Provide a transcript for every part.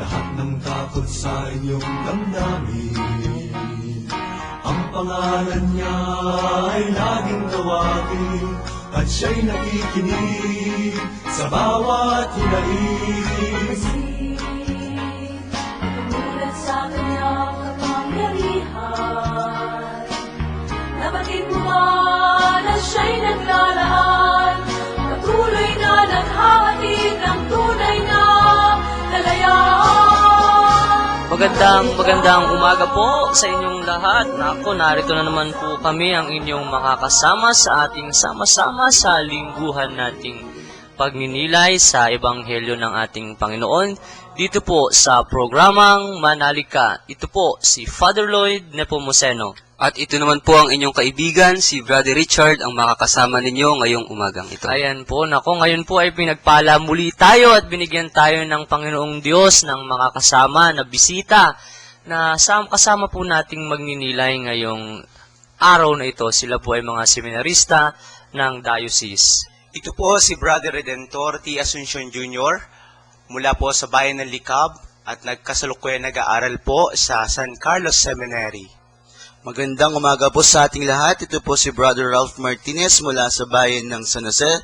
Lahat ng takot sa inyong damdamin, ang pangalan niya ay laging tawagin, at siya'y nakikinig sa bawat hinaing. Tumulat sa kanyang kapangyarihan, nabatid mo ba na siya'y naglalaan, patuloy na naghahatid ng tunay na kalayaan. Magandang umaga po sa inyong lahat. Ako, narito na naman po kami ang inyong makakasama sa ating sama-sama sa lingguhan nating pagninilay sa Ebanghelyo ng ating Panginoon. Dito po sa programang Manalika. Ito po si Father Lloyd Nepomuceno. At ito naman po ang inyong kaibigan, si Brother Richard, ang makakasama ninyo ngayong umagang ito. Ayan po, ngayon po ay pinagpala muli tayo at binigyan tayo ng Panginoong Diyos ng makakasama na bisita na kasama po nating magninilay ngayong araw na ito. Sila po ay mga seminarista ng diocese. Ito po si Brother Redentor T. Asuncion Jr. mula po sa bayan ng Likab at nagkasalukuyan nag-aaral po sa San Carlos Seminary. Magandang umaga po sa ating lahat. Ito po si Brother Ralph Martinez mula sa bayan ng San Jose.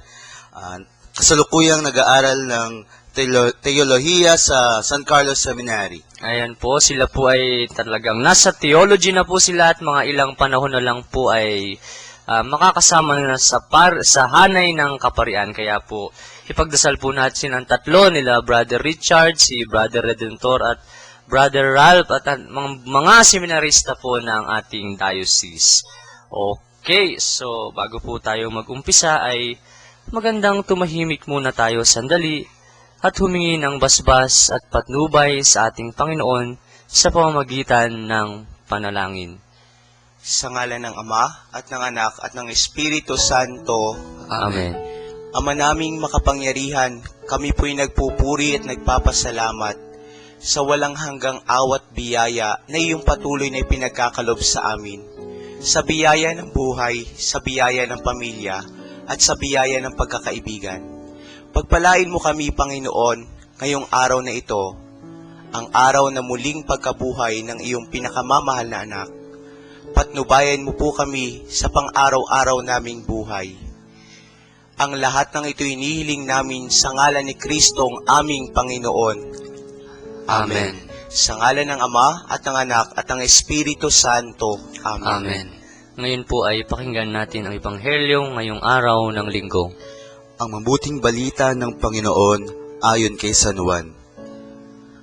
Kasalukuyang nag-aaral ng teolohiya sa San Carlos Seminary. Ayan po, sila po ay talagang nasa theology na po sila at mga ilang panahon na lang po ay makakasama na sa hanay ng kaparian. Kaya po, ipagdasal po natin ang tatlo nila, Brother Richard, si Brother Redentor at Brother Ralph at mga seminarista po ng ating diocese. Okay, so bago po tayo mag-umpisa ay magandang tumahimik muna tayo sandali at humingi ng basbas at patnubay sa ating Panginoon sa pamamagitan ng panalangin. Sa ngalan ng Ama at ng Anak at ng Espiritu Santo. Amen. Ama naming makapangyarihan, kami po'y nagpupuri at nagpapasalamat sa walang hanggang awat biyaya na iyong patuloy na ipinagkakalob sa amin. Sa biyaya ng buhay, sa biyaya ng pamilya, at sa biyaya ng pagkakaibigan. Pagpalain mo kami, Panginoon, ngayong araw na ito, ang araw na muling pagkabuhay ng iyong pinakamamahal na anak. Patnubayan mo po kami sa pang-araw-araw naming buhay. Ang lahat ng ito inihiling namin sa ngalan ni Kristong aming Panginoon. Amen. Sa ngalan ng Ama at ng Anak at ng Espiritu Santo. Amen. Amen. Ngayon po ay pakinggan natin ang Ebanghelyo ngayong araw ng linggo. Ang mabuting balita ng Panginoon ayon kay San Juan.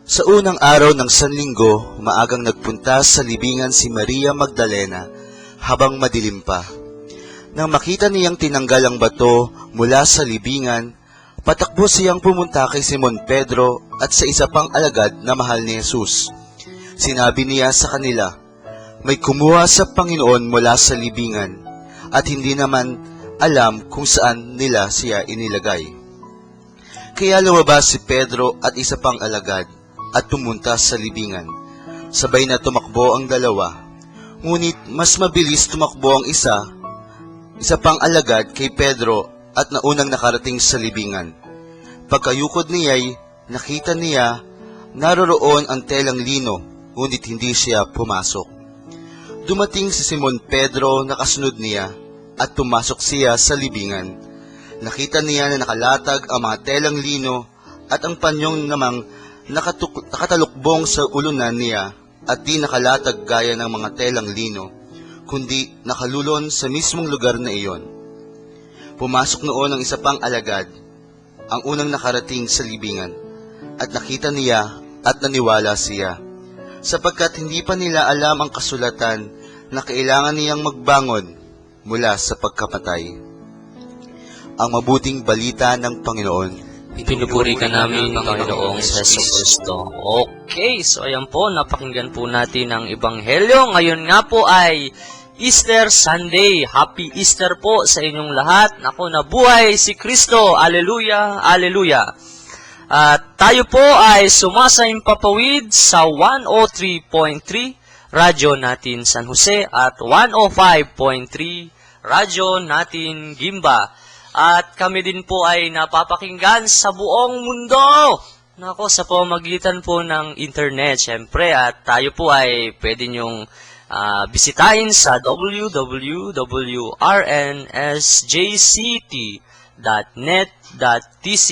Sa unang araw ng Sanlinggo, maagang nagpunta sa libingan si Maria Magdalena habang madilim pa. Nang makita niyang tinanggal ang bato mula sa libingan, patakbo siyang pumunta kay Simon Pedro at sa isa pang alagad na mahal ni Jesus. Sinabi niya sa kanila, may kumuha sa Panginoon mula sa libingan at hindi naman alam kung saan nila siya inilagay. Kaya lumabas si Pedro at isa pang alagad at pumunta sa libingan. Sabay na tumakbo ang dalawa. Ngunit mas mabilis tumakbo ang isa pang alagad kay Pedro at naunang nakarating sa libingan. Pagkayukod niya'y nakita niya naroroon ang telang lino, ngunit hindi siya pumasok. Dumating si Simon Pedro na kasunod niya at pumasok siya sa libingan. Nakita niya na nakalatag ang mga telang lino at ang panyong namang nakatalukbong sa ulunan niya at di nakalatag gaya ng mga telang lino, kundi nakalulon sa mismong lugar na iyon. Pumasok noon ang isa pang alagad, ang unang nakarating sa libingan, at nakita niya at naniwala siya, sapagkat hindi pa nila alam ang kasulatan na kailangan niyang magbangon mula sa pagkamatay. Ang mabuting balita ng Panginoon. Pinupuri ka namin, Panginoong Jesucristo. Okay, so ayan po, napakinggan po natin ang Ebanghelyo. Ngayon nga po ay Easter Sunday. Happy Easter po sa inyong lahat. Naku, nabuhay si Kristo. Alleluia, alleluia. At tayo po ay sumasaimpapawid sa 103.3 Radyo natin San Jose at 105.3 Radyo natin Gimba. At kami din po ay napapakinggan sa buong mundo. Nako, sa pamamagitan po ng internet, syempre. At tayo po ay pwede nyong bisitahin sa www.rnsjct.net.tc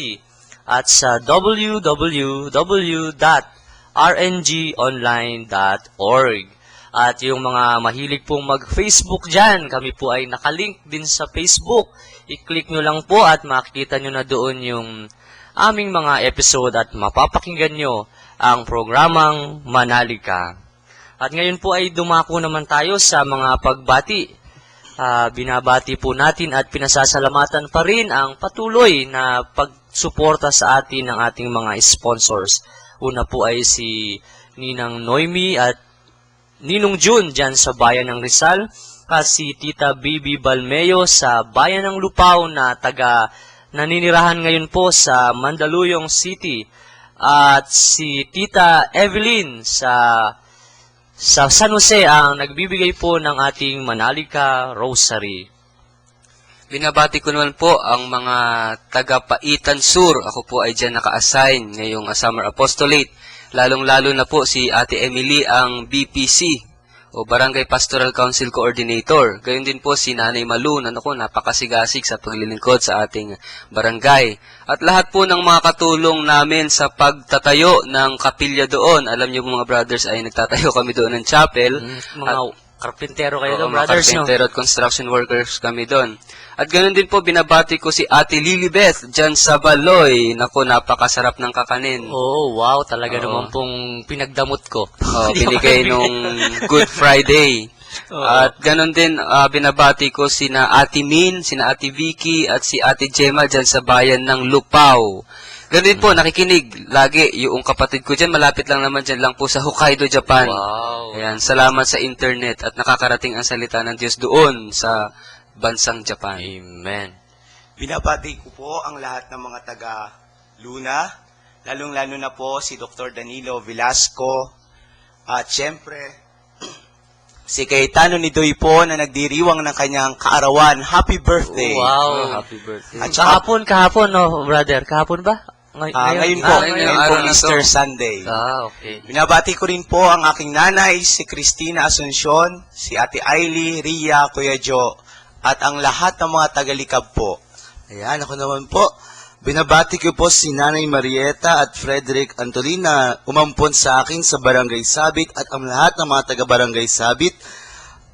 at sa www.rngonline.org. At yung mga mahilig pong mag-Facebook dyan, kami po ay nakalink din sa Facebook. I-click nyo lang po at makikita nyo na doon yung aming mga episode at mapapakinggan nyo ang programang Manalika. At ngayon po ay dumako naman tayo sa mga pagbati. Binabati po natin at pinasasalamatan pa rin ang patuloy na pagsuporta sa atin ng ating mga sponsors. Una po ay si Ninang Noemi at Ninong Jun dyan sa bayan ng Rizal. At si Tita Bibi Balmeo sa bayan ng Lupao na naninirahan ngayon po sa Mandaluyong City. At si Tita Evelyn sa San Jose ang nagbibigay po ng ating Manalika Rosary. Binabati ko naman po ang mga taga-Paitan Sur. Ako po ay dyan naka-assign ngayong Summer Apostolate. Lalong-lalo na po si Ate Emily ang BPC o Barangay Pastoral Council Coordinator. Gayon din po si Nanay Malu na napakasigasig sa paglilingkod sa ating barangay. At lahat po ng mga katulong namin sa pagtatayo ng kapilya doon. Alam niyo mga brothers ay nagtatayo kami doon ng chapel. Mga karpintero kayo doon, mga brothers, no? carpentero at construction workers kami doon. At ganoon din po, binabati ko si Ate Lilibeth dyan sa Baloy. Naku, napakasarap ng kakanin. Oh, wow. Talaga Oo. naman pong pinagdamot ko. Binigay nung Good Friday. Oo. At ganoon din, binabati ko sina Ate Min, sina Ate Vicky, at si Ate Gemma dyan sa bayan ng Lupao. Ganoon din po, nakikinig lagi yung kapatid ko dyan. Malapit lang naman dyan lang po sa Hokkaido, Japan. Wow. Ayan, salamat sa internet at nakakarating ang salita ng Diyos doon sa bansang Japan. Amen. Binabati ko po ang lahat ng mga taga Luna, lalong-lalo na po si Dr. Danilo Velasco, at syempre, si Cayetano Nidoy po na nagdiriwang ng kanyang kaarawan. Happy birthday! Wow. Happy birthday. At saka, Kahapon, no, brother? Kahapon ba? ngayon po, ngayon, ngayon araw po na to. Easter Sunday. Okay. Binabati ko rin po ang aking nanay, si Cristina Asuncion, si Ate Ailey, Ria, Kuya Jo, at ang lahat ng mga tagalikab po. Ayan, ako naman po. Binabati ko po si Nanay Marieta at Frederick Antolina umampon sa akin sa Barangay Sabit at ang lahat ng mga taga-Barangay Sabit.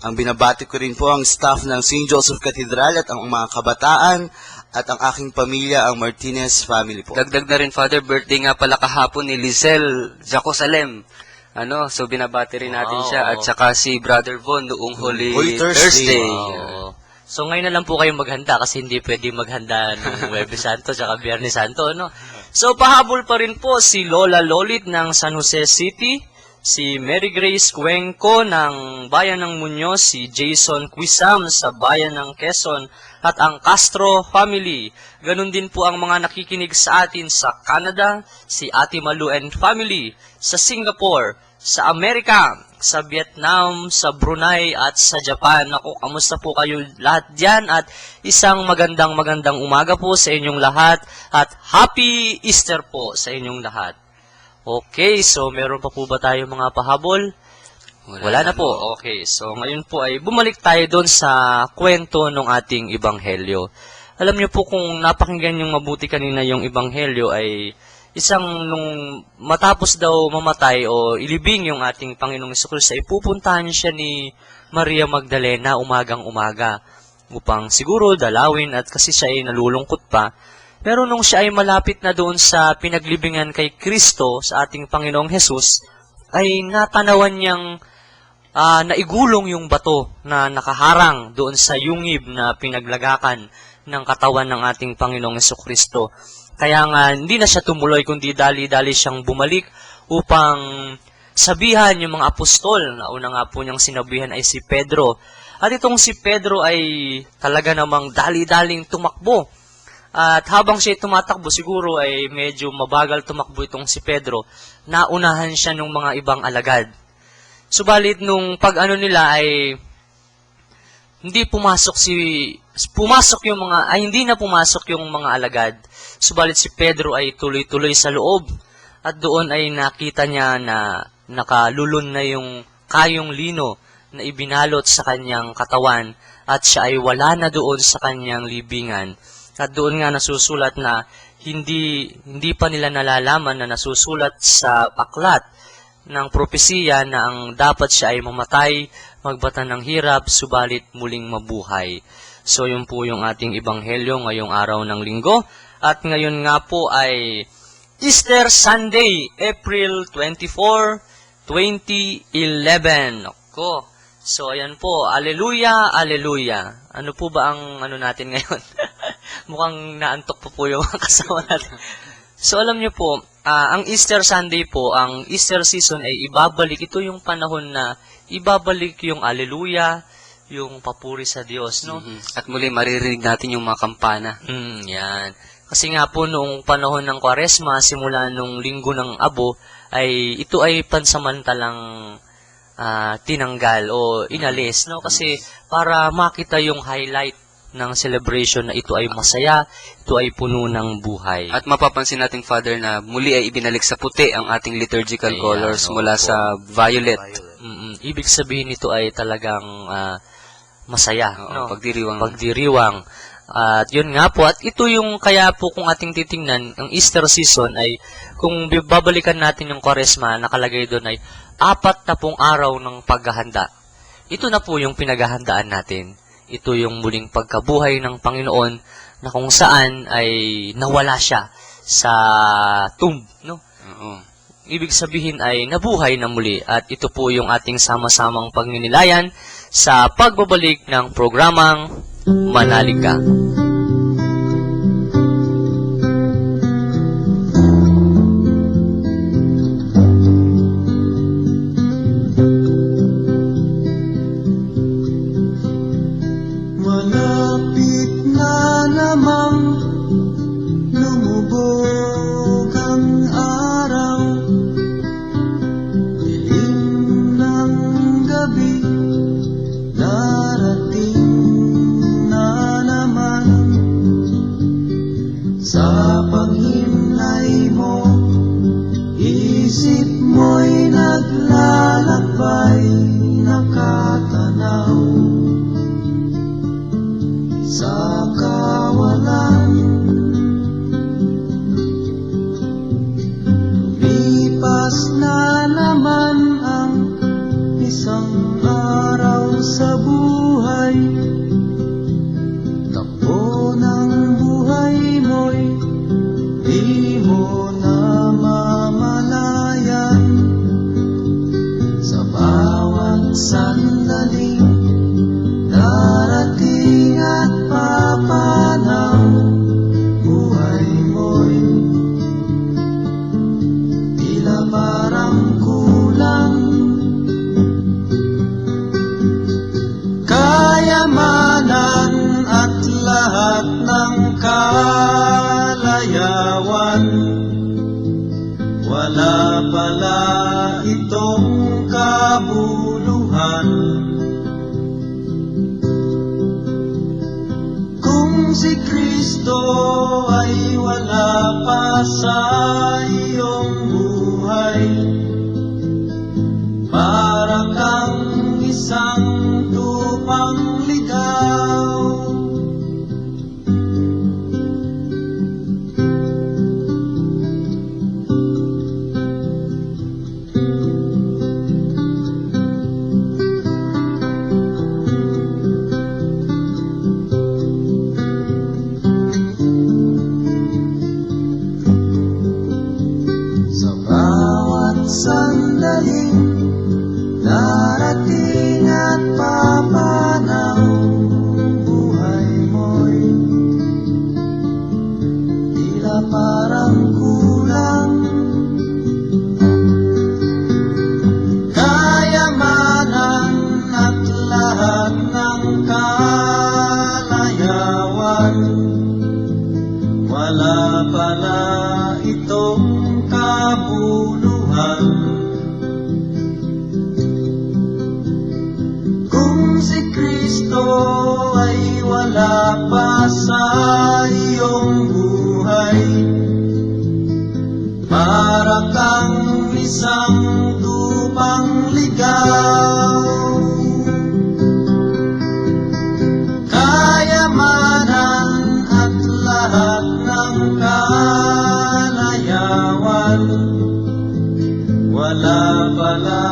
Ang binabati ko rin po ang staff ng St. Joseph Cathedral at ang mga kabataan at ang aking pamilya, ang Martinez family po. Dagdag na rin, Father, birthday nga pala kahapon ni Lizelle Jacosalem. So binabati rin natin Wow. siya. At saka si Brother Von noong Holy Holy Thursday. Thursday. Wow. So ngayon na lang po kayong maghanda kasi hindi pwede maghanda ng Huwebes Santo at Biyernes Santo, no? So pahabol pa rin po si Lola Lolit ng San Jose City, si Mary Grace Cuenco ng Bayan ng Muñoz, si Jason Quisam sa Bayan ng Quezon, at ang Castro family. Ganon din po ang mga nakikinig sa atin sa Canada, si Ate Malu and family, sa Singapore, sa Amerika, sa Vietnam, sa Brunei, at sa Japan. Ako, kamusta po kayo lahat dyan? At isang magandang umaga po sa inyong lahat. At Happy Easter po sa inyong lahat. Okay, so meron pa po ba tayo mga pahabol? Wala na po. Okay, so ngayon po ay bumalik tayo doon sa kwento ng ating Ebanghelyo. Alam niyo po kung napakinggan yung mabuti kanina yung Ebanghelyo ay isang nung matapos daw mamatay o ilibing yung ating Panginoong Jesucristo ay pupuntahan siya ni Maria Magdalena umagang-umaga upang siguro dalawin at kasi siya ay nalulungkot pa. Pero nung siya ay malapit na doon sa pinaglibingan kay Kristo sa ating Panginoong Hesus, ay natanawan niyang naigulong yung bato na nakaharang doon sa yungib na pinaglagakan ng katawan ng ating Panginoong Jesucristo. Kaya nga, hindi na siya tumuloy, kundi dali-dali siyang bumalik upang sabihan yung mga apostol. Nauna nga po niyang sinabihan ay si Pedro. At itong si Pedro ay talaga namang dali-daling tumakbo. At habang siya tumatakbo, siguro ay medyo mabagal tumakbo itong si Pedro. Naunahan siya ng mga ibang alagad. Subalit nung pag-ano nila ay hindi hindi na pumasok yung mga alagad. Subalit si Pedro ay tuloy-tuloy sa loob at doon ay nakita niya na nakalulun na yung kayong lino na ibinalot sa kanyang katawan at siya ay wala na doon sa kanyang libingan. At doon nga nasusulat na hindi pa nila nalalaman na nasusulat sa aklat ng propesiya na ang dapat siya ay mamatay, magbata ng hirap, subalit muling mabuhay. So, yun po yung ating ebanghelyo ngayong araw ng linggo. At ngayon nga po ay Easter Sunday, April 24, 2011. Ako. So, ayan po. Alleluia, alleluia. Ano po ba ang natin ngayon? Mukhang naantok po yung mga kasama natin. So, alam niyo po, ang Easter Sunday po, ang Easter season ay ibabalik. Ito yung panahon na ibabalik yung alleluia, yung papuri sa Diyos, no? At muli maririnig natin yung mga kampana. Yan. Kasi nga po noong panahon ng Kwaresma, simula nung linggo ng Abo, ay ito ay pansamantalang tinanggal o inalis, no? Kasi para makita yung highlight ng celebration na ito ay masaya, ito ay puno ng buhay. At mapapansin natin, Father, na muli ay ibinalik sa puti ang ating liturgical Ayan, colors mula sa violet. Ibig sabihin nito ay talagang masaya, Oo, no? pagdiriwang. At yun nga po, at ito yung kaya po kung ating titingnan, ang Easter season ay, kung babalikan natin yung Kwaresma, nakalagay doon ay 40 araw ng paghahanda. Ito na po yung pinaghahandaan natin. Ito yung muling pagkabuhay ng Panginoon na kung saan ay nawala siya sa tomb, no? Oo. Ibig sabihin ay nabuhay na muli at ito po yung ating sama-samang pagninilayan sa pagbabalik ng programang Manalig Ka. Malapit na namang lumubog ang araw, dilim ng gabi, darating na naman. Sa paghimlay mo, isip mo'y naglalakbay, nakatanaw sa kawalan. Lumipas na naman ang isang araw sa buhay, takbo ng buhay mo'y di mo na mamalayan. Sa bawat sandaling darating at papanaw, buhay mo'y tila parang kulang. Kayamanan at lahat ng kalayawan, wala pala itong kabuluhan. Kung si Kristo ay wala pa sa iyong buhay, para kang isang tupang ligaw. Sa bawat sandaling darating at papanaw, buhay mo'y tila parang kulang. Kayamanan at lahat ng kalayawan, wala pala itong kabuluhan. kang isang tupang ligaw, kayamanan at lahat ng kalayawan. Wala pala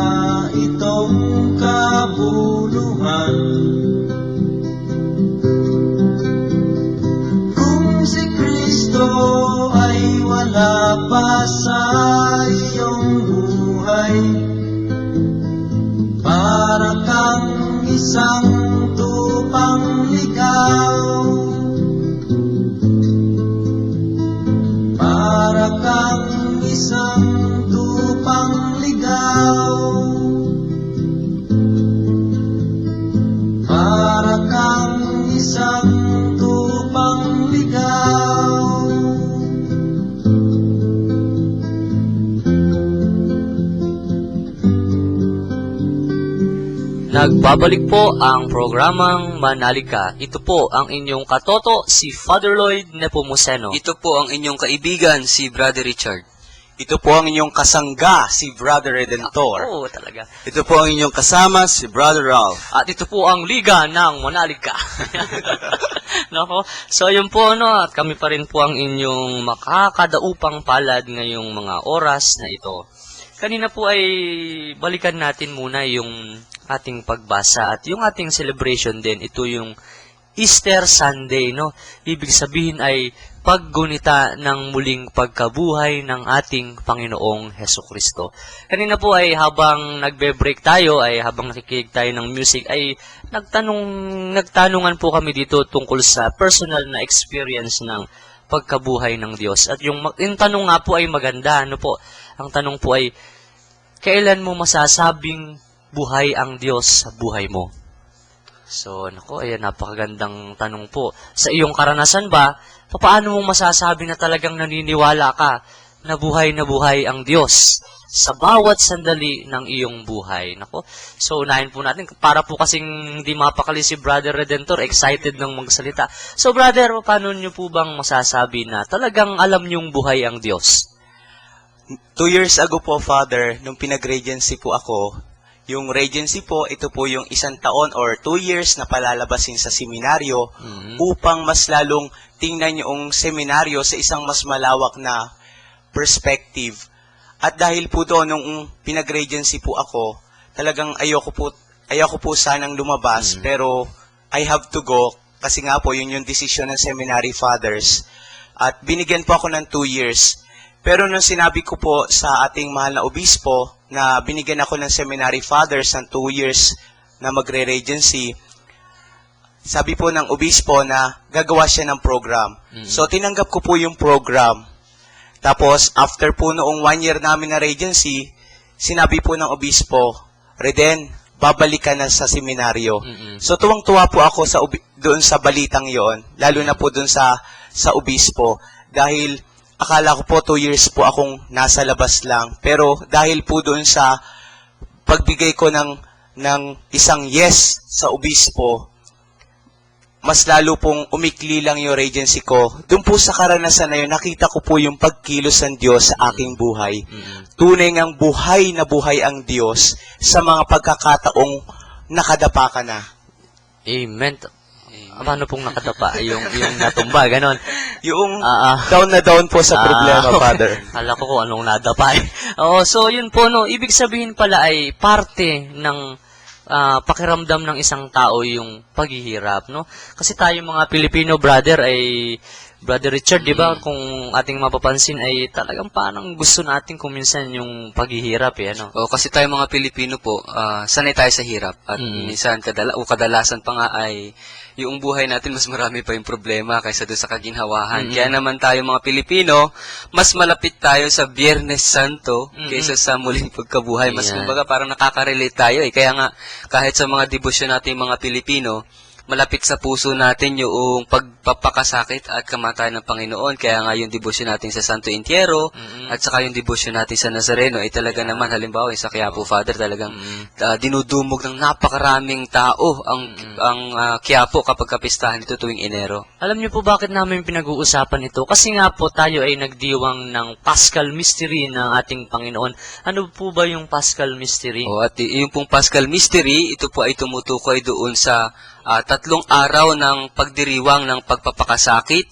itong kabuluhan. Kung si Kristo ay wala pa sa iyong buhay, para kang isang tupang ligaw, para kang isang tupang ligaw, para kang isang tupang ligaw. Nagbabalik po ang programang Manalika. Ito po ang inyong katoto, si Father Lloyd Nepomuceno. Ito po ang inyong kaibigan, si Brother Richard. Ito po ang inyong kasangga, si Brother Redentor. Oo, talaga. Ito po ang inyong kasama, si Brother Ralph. At ito po ang Liga ng Manalika. Nako. So, yun po, no, at kami pa rin po ang inyong makakadaupang palad ngayong mga oras na ito. Kanina po ay balikan natin muna yung ating pagbasa at yung ating celebration din. Ito yung Easter Sunday, no? Ibig sabihin ay paggunita ng muling pagkabuhay ng ating Panginoong Hesukristo. Kanina po ay habang nagbe-break tayo, ay habang nakikinig tayo ng music, ay nagtanungan po kami dito tungkol sa personal na experience ng pagkabuhay ng Diyos. At yung tanong nga po ay maganda, ano po? Ang tanong po ay, kailan mo masasabing buhay ang Diyos sa buhay mo? So, nako, ayan, napakagandang tanong po. Sa iyong karanasan ba, paano mo masasabi na talagang naniniwala ka na buhay ang Diyos sa bawat sandali ng iyong buhay? Nako, so unahin po natin, para po kasing hindi mapakali si Brother Redentor, excited ng magsalita. So, Brother, paano nyo po bang masasabi na talagang alam nyong buhay ang Diyos? 2 years ago po, Father, nung pinag-regency po ako, yung regency po, ito po yung 1 taon or 2 years na palalabasin sa seminaryo upang mas lalong tingnan yung seminaryo sa isang mas malawak na perspective. At dahil po doon, nung pinag-regency po ako, talagang ayoko po sanang lumabas, pero I have to go kasi nga po, yun yung decision ng seminary fathers. At binigyan po ako ng 2 years. Pero nung sinabi ko po sa ating mahal na obispo na binigyan ako ng seminary fathers ng 2 years na magre-regency, sabi po ng obispo na gagawa siya ng program. So, tinanggap ko po yung program. Tapos, after po noong 1 year namin na regency, sinabi po ng obispo, Reden, babalik ka na sa seminaryo. So, tuwang-tuwa po ako doon sa balitang yon, lalo na po doon sa obispo, dahil akala ko po 2 years po akong nasa labas lang. Pero dahil po doon sa pagbigay ko ng isang yes sa obispo, mas lalo pong umikli lang yung regency ko. Doon po sa karanasan na yun, nakita ko po yung pagkilos ng Diyos sa aking buhay. Tunay ngang buhay na buhay ang Diyos sa mga pagkakataong nakadapa ka na. Amen. Paano pong nakadapa? yung natumba, ganon. Yung down na down po sa problema, Father. Kala ko kung anong nadapa eh. Oo, so yun po, no, ibig sabihin pala ay parte ng pakiramdam ng isang tao yung paghihirap, no? Kasi tayo mga Pilipino, brother, ay Brother Richard, di ba, kung ating mapapansin ay talagang parang gusto natin kung minsan yung paghihirap, eh, ano? O, kasi tayo mga Pilipino po, sanay tayo sa hirap. At minsan, kadalasan pa nga ay yung buhay natin mas marami pa yung problema kaysa doon sa kaginhawahan. Kaya naman tayo mga Pilipino, mas malapit tayo sa Biyernes Santo kaysa sa muling pagkabuhay. Mas kumbaga parang nakaka-relate tayo eh. Kaya nga, kahit sa mga debosyon natin mga Pilipino, malapit sa puso natin yung pagpapakasakit at kamatayan ng Panginoon. Kaya nga yung devotion natin sa Santo Entierro at saka yung devotion natin sa Nazareno ay talaga naman, halimbawa yung sa Quiapo, Father, talagang dinudumog ng napakaraming tao ang Quiapo kapag kapistahan ito tuwing Enero. Alam niyo po bakit namin pinag-uusapan ito? Kasi nga po tayo ay nagdiwang ng Paschal Mystery ng ating Panginoon. Ano po ba yung Paschal Mystery? At yung pong Paschal Mystery, ito po ay tumutukoy doon sa 3 araw ng pagdiriwang ng pagpapakasakit,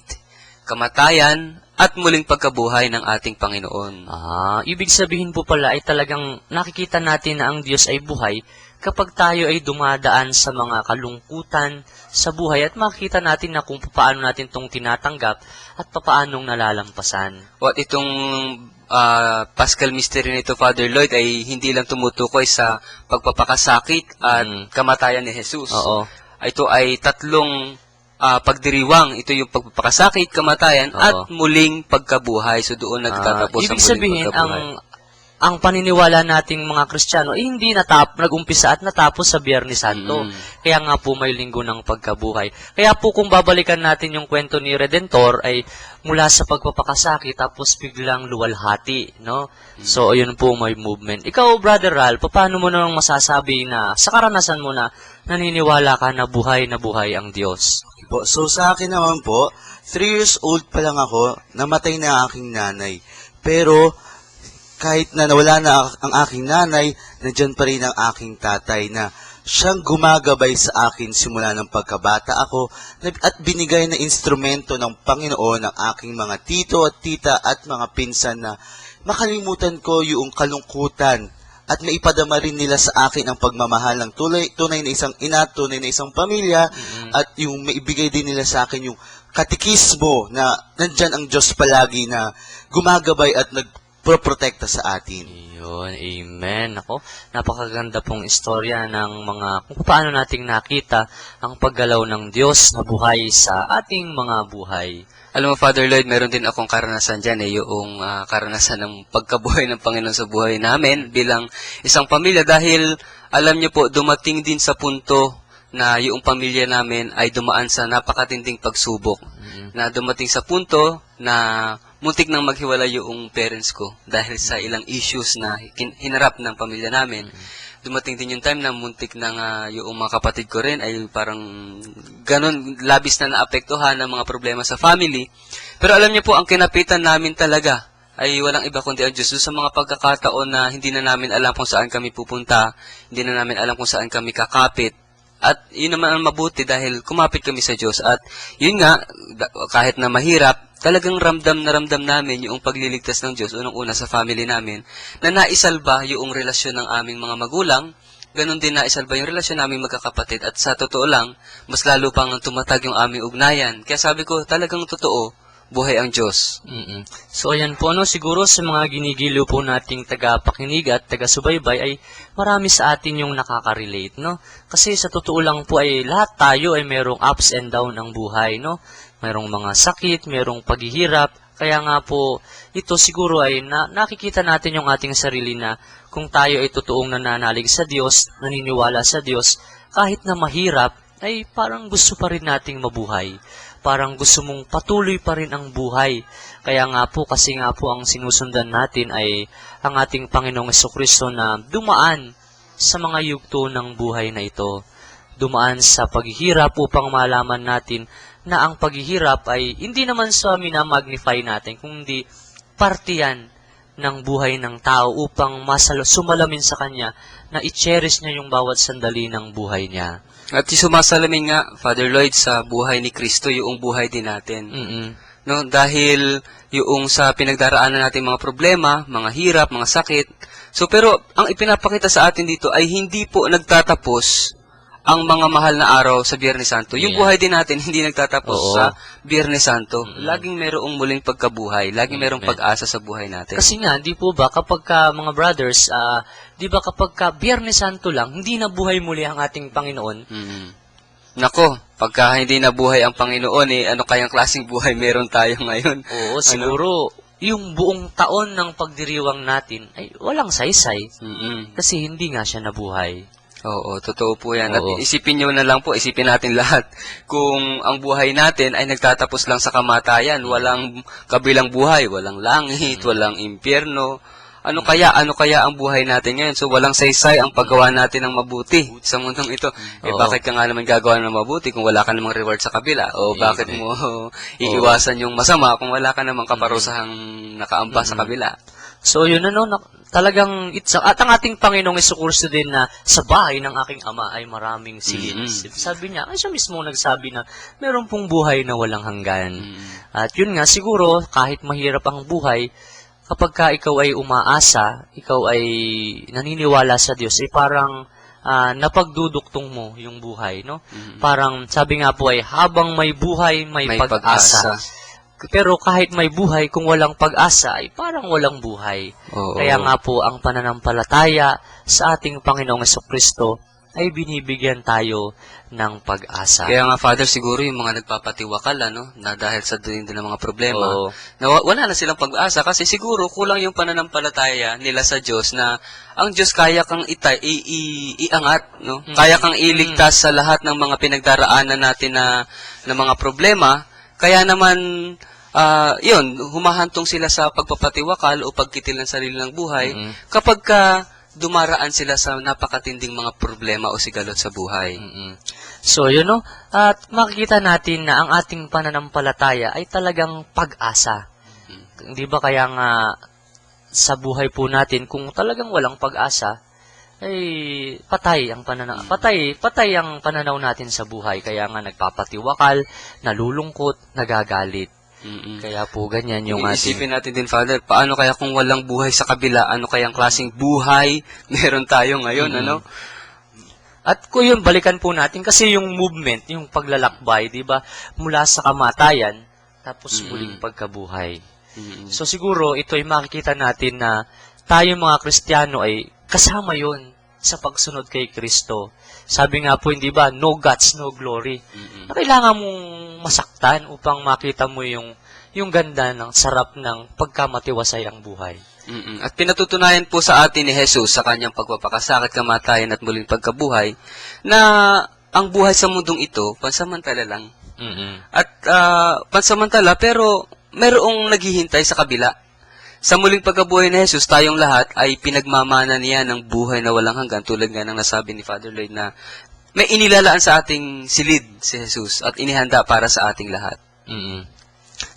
kamatayan, at muling pagkabuhay ng ating Panginoon. Ibig sabihin po pala ay talagang nakikita natin na ang Diyos ay buhay kapag tayo ay dumadaan sa mga kalungkutan sa buhay at makikita natin na kung paano natin itong tinatanggap at paanong nalalampasan. At itong Paschal Mystery nito, Father Lloyd, ay hindi lang tumutukoy sa pagpapakasakit at kamatayan ni Jesus. Oo. Ito ay 3 pagdiriwang. Ito yung pagpapakasakit, kamatayan, at muling pagkabuhay. So doon nagtatapos ang Ibig muling sabihin, pagkabuhay. ang paniniwala nating mga Kristiyano ay hindi nag-umpisa at natapos sa Biyernes Santo. Kaya nga po may linggo ng pagkabuhay. Kaya po kung babalikan natin yung kwento ni Redentor ay mula sa pagpapakasakit tapos biglang luwalhati, no? So, ayun po may movement. Ikaw, Brother Ral, paano mo namang masasabi na sa karanasan mo na naniniwala ka na buhay ang Diyos? Po, so sa akin naman po, 3 years old pa lang ako, namatay na ang aking nanay. Pero kahit na nawala na ang aking nanay, nandyan pa rin ang aking tatay na siyang gumagabay sa akin simula ng pagkabata ako at binigay na instrumento ng Panginoon ang aking mga tito at tita at mga pinsan na makalimutan ko yung kalungkutan at maipadama rin nila sa akin ang pagmamahal ng tunay na isang ina, tunay na isang pamilya at yung maibigay din nila sa akin yung katikismo na nandyan ang Diyos palagi na gumagabay at nagproprotekta sa atin. Yun, amen. Ako, napakaganda pong istorya ng mga kung paano nating nakita ang paggalaw ng Diyos na buhay sa ating mga buhay. Alam mo, Father Lloyd, meron din akong karanasan dyan, yung karanasan ng pagkabuhay ng Panginoon sa buhay namin bilang isang pamilya dahil, alam niyo po, dumating din sa punto na yung pamilya namin ay dumaan sa napakatinding pagsubok. Na dumating sa punto na muntik nang maghiwalay yung parents ko dahil sa ilang issues na hinarap ng pamilya namin. Dumating din yung time na muntik na yung mga kapatid ko rin ay parang ganun, labis na naapektuhan ng mga problema sa family. Pero alam niyo po, ang kinapitan namin talaga ay walang iba kundi ang Diyos. Sa mga pagkakataon na hindi na namin alam kung saan kami pupunta, hindi na namin alam kung saan kami kakapit. At yun naman ang mabuti dahil kumapit kami sa Diyos. At yun nga, kahit na mahirap, talagang ramdam namin yung pagliligtas ng Diyos, unang-una sa family namin, na naisalba yung relasyon ng aming mga magulang, ganun din naisalba yung relasyon naming magkakapatid. At sa totoo lang, mas lalo pang tumatag yung aming ugnayan. Kaya sabi ko, talagang totoo, buhay ang Diyos. So, ayan po, no, siguro sa mga ginigiliw po nating taga-pakinig at taga-subaybay ay marami sa atin yung nakaka-relate, no? Kasi sa totoo lang po ay lahat tayo ay merong ups and down ang buhay, no? Merong mga sakit, merong paghihirap. Kaya nga po, ito siguro ay nakikita natin yung ating sarili na kung tayo ay totoong nananalig sa Diyos, naniniwala sa Diyos, kahit na mahirap, ay parang gusto pa rin nating mabuhay. Parang gusto mong patuloy pa rin ang buhay. Kaya nga po, kasi nga po ang sinusundan natin ay ang ating Panginoong Jesucristo na dumaan sa mga yugto ng buhay na ito. Dumaan sa paghihirap upang malaman natin na ang paghihirap ay hindi naman sa minamagnify natin, kundi parte yan ng buhay ng tao upang sumalamin sa Kanya na i-cherish niya yung bawat sandali ng buhay niya. At sumasalamin nga, Father Lloyd, sa buhay ni Kristo, yung buhay din natin. No, dahil yung sa pinagdaraanan natin mga problema, mga hirap, mga sakit. So, pero ang ipinapakita sa atin dito ay hindi po nagtatapos ang mga mahal na araw sa Biyernes Santo. Yung buhay din natin hindi nagtatapos sa Biyernes Santo. Laging merong muling pagkabuhay, laging merong pag-asa sa buhay natin. Kasi nga, di po ba, kapag mga brothers, di ba kapag Biyernes Santo lang, hindi na buhay muli ang ating Panginoon? Nako, pagka hindi nabuhay ang Panginoon, ano kayang klaseng buhay meron tayo ngayon? Oo, siguro, yung buong taon ng pagdiriwang natin ay walang saysay. Kasi hindi nga siya nabuhay. Oo, totoo po yan. At Oo. isipin nyo na lang po, isipin natin lahat. Kung ang buhay natin ay nagtatapos lang sa kamatayan, walang kabilang buhay, walang langit, walang impyerno, ano kaya ang buhay natin ngayon? So, walang saysay ang paggawa natin ng mabuti sa mundong ito. Eh, Oo. bakit ka nga naman gagawa ng mabuti kung wala ka namang reward sa kabila? O bakit mo iiwasan yung masama kung wala ka namang kaparusahang nakaamba sa kabila? So yun talagang at ang ating Panginoong Jesucristo din na sa bahay ng aking ama ay maraming silid. Sabi niya, ay siya mismo nagsabi na meron pong buhay na walang hanggan. At yun nga, siguro kahit mahirap ang buhay, kapag ka ikaw ay umaasa, ikaw ay naniniwala sa Diyos, ay parang napagduduktong mo yung buhay, no? Parang sabi nga po ay habang may buhay, may pag-asa. Pero kahit may buhay, kung walang pag-asa, ay parang walang buhay. Oo. Kaya nga po, ang pananampalataya sa ating Panginoong Jesucristo ay binibigyan tayo ng pag-asa. Kaya nga, Father, siguro yung mga nagpapatiwakal, na dahil sa din ng mga problema, Oo. na wala na silang pag-asa kasi siguro kulang yung pananampalataya nila sa Diyos na ang Diyos kaya kang iangat, no? Kaya kang iligtas sa lahat ng mga pinagdaraanan natin na mga problema. Kaya naman, yun, humahantong sila sa pagpapatiwakal o pagkitil ng sarili ng buhay kapag dumaraan sila sa napakatinding mga problema o sigalot sa buhay. So, yun, no? At makikita natin na ang ating pananampalataya ay talagang pag-asa. Di ba kaya nga sa buhay po natin, kung talagang walang pag-asa, ay patay ang pananaw natin sa buhay. Kaya nga nagpapatiwakal, nalulungkot, nagagalit. Kaya po ganyan yung Isipin natin din, Father, paano kaya kung walang buhay sa kabila? Ano kayang klaseng buhay meron tayo ngayon, ano? At kung yun, balikan po natin kasi yung movement, yung paglalakbay, di ba, mula sa kamatayan, tapos muling pagkabuhay. So siguro, ito ay makikita natin na tayo mga Kristiyano ay kasama yun sa pagsunod kay Kristo. Sabi nga po, hindi ba, no guts, no glory. Na kailangan mong masaktan upang makita mo yung ganda ng sarap ng pagkamatiwasay ang buhay. At pinatutunayan po sa atin ni Jesus sa kanyang pagpapakasakit, kamatayan at muling pagkabuhay na ang buhay sa mundong ito, pansamantala lang. At pansamantala, pero merong naghihintay sa kabila. Sa muling pagkabuhay ni Jesus, tayong lahat ay pinagmamana niya ng buhay na walang hanggan, tulad nga ng nasabi ni Father Lloyd na may inilalaan sa ating silid si Jesus at inihanda para sa ating lahat.